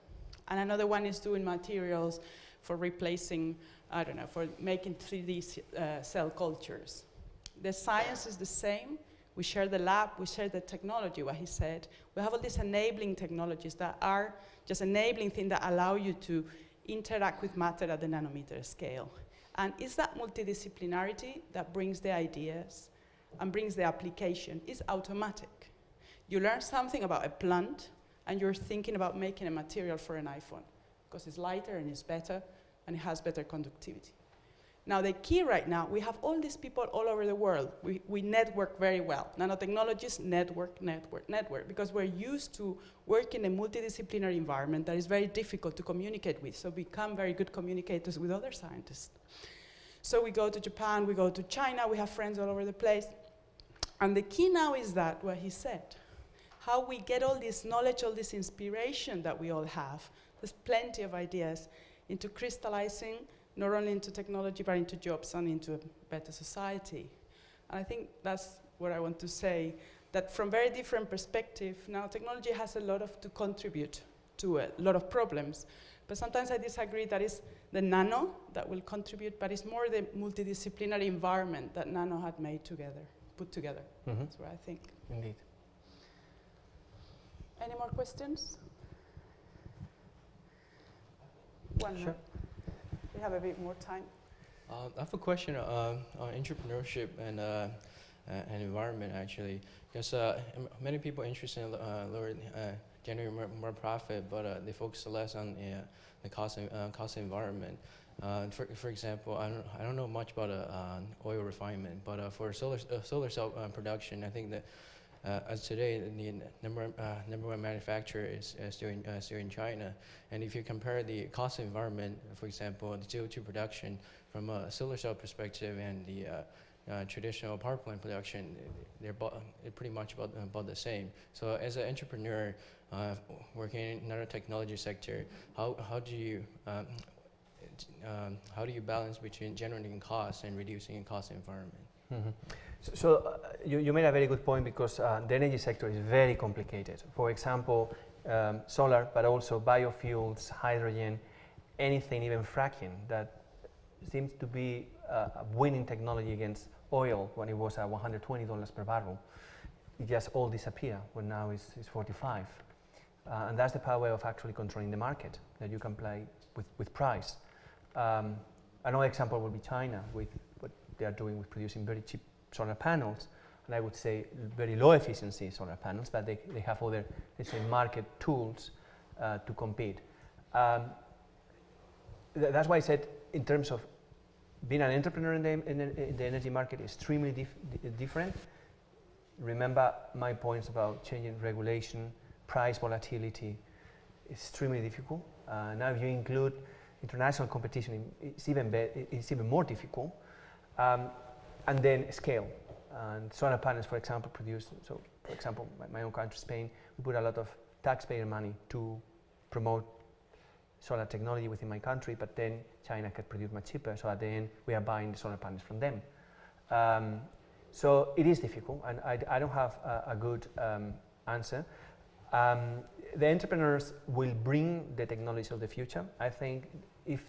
and another one is doing materials for replacing, I don't know, for making 3D cell cultures. The science is the same. We share the lab, we share the technology, what he said. We have all these enabling technologies that are just enabling things that allow you to interact with matter at the nanometer scale. And it's that multidisciplinarity that brings the ideas and brings the application. It's automatic. You learn something about a plant, and you're thinking about making a material for an iPhone, because it's lighter and it's better. and it has better conductivity. Now the key right now, we have all these people all over the world. We network very well. Nanotechnologies network, because we're used to work in a multidisciplinary environment that is very difficult to communicate with, so become very good communicators with other scientists. So we go to Japan, we go to China, we have friends all over the place. And the key now is that, what he said, how we get all this knowledge, all this inspiration that we all have, there's plenty of ideas, into crystallizing not only into technology, but into jobs and into a better society. And I think that's what I want to say, that from very different perspective, nanotechnology has a lot to contribute to a lot of problems. But sometimes I disagree that it's the nano that will contribute, but it's more the multidisciplinary environment that nano had put together. That's what I think. Indeed. Any more questions? One Sure. more. We have a bit more time. I have a question on entrepreneurship and environment, actually, because many people are interested in generating more profit, but they focus less on the cost environment. For example, I don't know much about oil refinement, but for solar cell production, I think that as today, the number one manufacturer is still in China. And if you compare the cost environment, for example, the CO2 production from a solar cell perspective and the traditional power plant production, they're pretty much about the same. So as an entrepreneur working in nanotechnology sector, how do you balance between generating costs and reducing cost environment? So you made a very good point, because the energy sector is very complicated. For example, solar, but also biofuels, hydrogen, anything, even fracking, that seems to be a winning technology against oil when it was at $120 per barrel. It just all disappeared when now it's 45. And that's the power of actually controlling the market, that you can play with price. Another example would be China, with what they are doing with producing very cheap solar panels, and I would say very low efficiency solar panels, but they have other, let's say, market tools to compete. That's why I said, in terms of being an entrepreneur in the energy market, extremely different. Remember my points about changing regulation, price volatility, extremely difficult. Now if you include international competition, it's even more difficult. And then scale. And solar panels, for example, so for example, my own country, Spain, we put a lot of taxpayer money to promote solar technology within my country, but then China can produce much cheaper, so at the end we are buying the solar panels from them. So it is difficult, and I don't have a good answer. The entrepreneurs will bring the technology of the future. I think if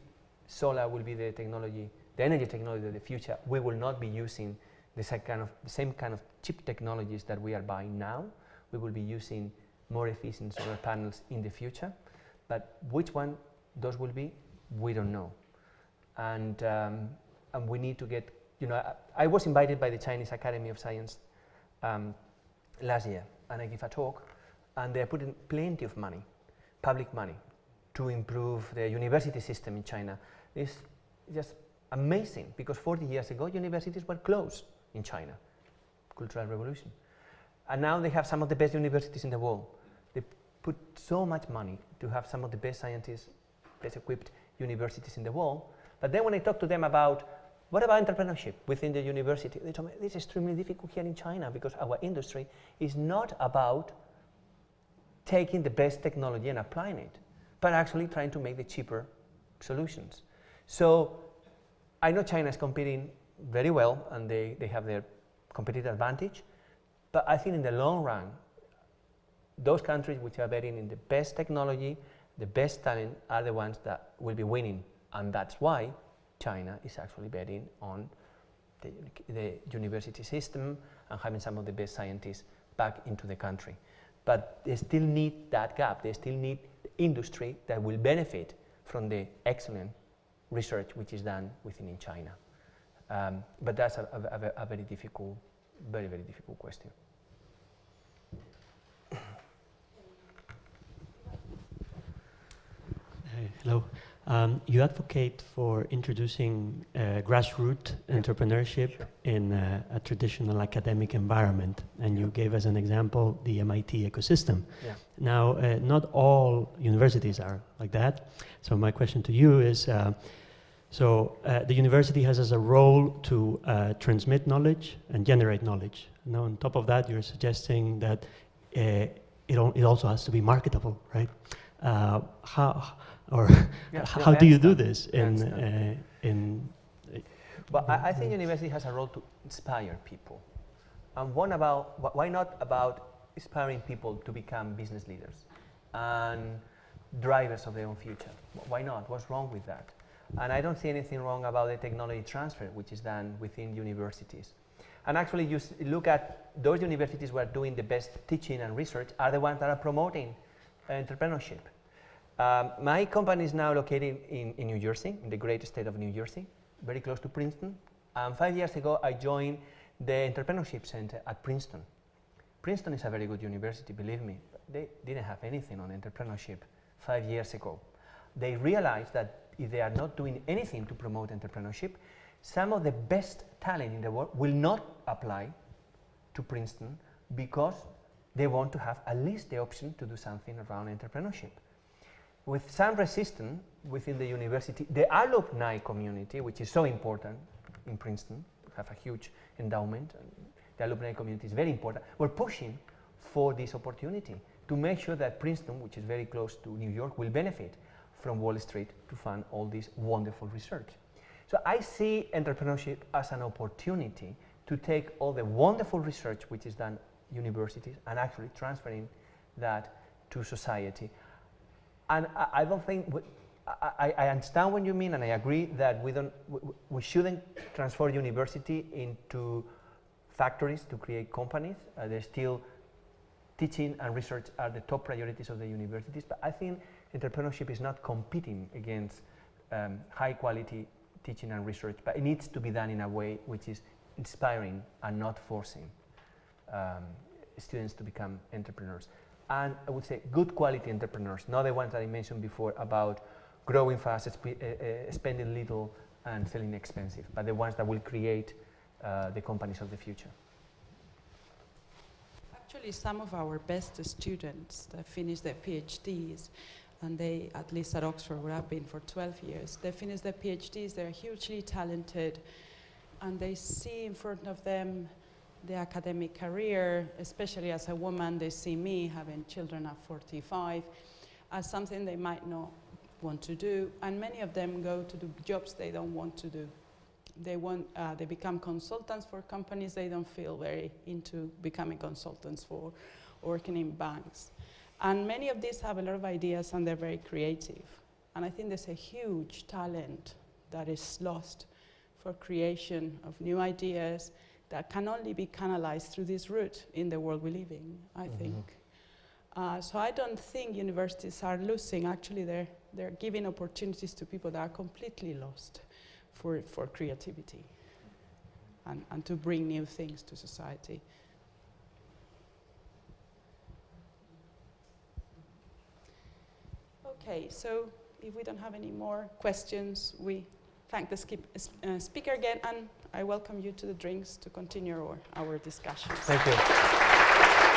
solar will be the technology, the energy technology of the future, we will not be using the same kind of cheap technologies that we are buying now. We will be using more efficient solar panels in the future, but which one those will be, we don't know. And we need to get, I was invited by the Chinese Academy of Science last year, and I give a talk, and they're putting plenty of money, public money, to improve the university system in China. It's just amazing, because 40 years ago universities were closed in China, Cultural Revolution. And now they have some of the best universities in the world. They put so much money to have some of the best scientists, best equipped universities in the world. But then when I talk to them about, what about entrepreneurship within the university, they told me, this is extremely difficult here in China, because our industry is not about taking the best technology and applying it, but actually trying to make the cheaper solutions. So I know China is competing very well, and they have their competitive advantage, but I think in the long run, those countries which are betting in the best technology, the best talent, are the ones that will be winning, and that's why China is actually betting on the university system and having some of the best scientists back into the country. But they still need that gap. They still need the industry that will benefit from the excellent research which is done within China. But that's a very difficult, very difficult question. Hello. You advocate for introducing grassroots entrepreneurship in a traditional academic environment, and you gave as an example the MIT ecosystem. Yeah. Now, not all universities are like that, so my question to you is, the university has as a role to transmit knowledge and generate knowledge. Now, on top of that, you're suggesting that it also has to be marketable, right? How do you do this Well, I think university has a role to inspire people. And why not about inspiring people to become business leaders and drivers of their own future? Why not? What's wrong with that? And I don't see anything wrong about the technology transfer, which is done within universities. And actually, you look at those universities who are doing the best teaching and research are the ones that are promoting entrepreneurship. My company is now located in New Jersey, in the great state of New Jersey, very close to Princeton. 5 years ago, I joined the Entrepreneurship Center at Princeton. Princeton is a very good university, believe me. They didn't have anything on entrepreneurship 5 years ago. They realized that if they are not doing anything to promote entrepreneurship, some of the best talent in the world will not apply to Princeton because they want to have at least the option to do something around entrepreneurship. With some resistance within the university, the alumni community, which is so important in Princeton, have a huge endowment, and the alumni community is very important, we're pushing for this opportunity to make sure that Princeton, which is very close to New York, will benefit from Wall Street to fund all this wonderful research. So I see entrepreneurship as an opportunity to take all the wonderful research which is done at universities and actually transferring that to society. And I don't think, I understand what you mean, and I agree that we shouldn't transform university into factories to create companies. There's still teaching and research are the top priorities of the universities, but I think entrepreneurship is not competing against high quality teaching and research, but it needs to be done in a way which is inspiring and not forcing students to become entrepreneurs. And I would say good quality entrepreneurs, not the ones that I mentioned before about growing fast, spending little and selling expensive, but the ones that will create the companies of the future. Actually, some of our best students that finish their PhDs, and they, at least at Oxford, where I've been for 12 years, they finish their PhDs, they're hugely talented, and they see in front of them the academic career, especially as a woman. They see me having children at 45 as something they might not want to do, and many of them go to do jobs they don't want to do. They become consultants for companies they don't feel very into becoming consultants for, working in banks. And many of these have a lot of ideas and they're very creative. And I think there's a huge talent that is lost for creation of new ideas that can only be canalized through this route in the world we live in, I think. So I don't think universities are losing. Actually, they're giving opportunities to people that are completely lost for creativity and to bring new things to society. Okay, so if we don't have any more questions, we thank the speaker again, and I welcome you to the drinks to continue our discussions. Thank you.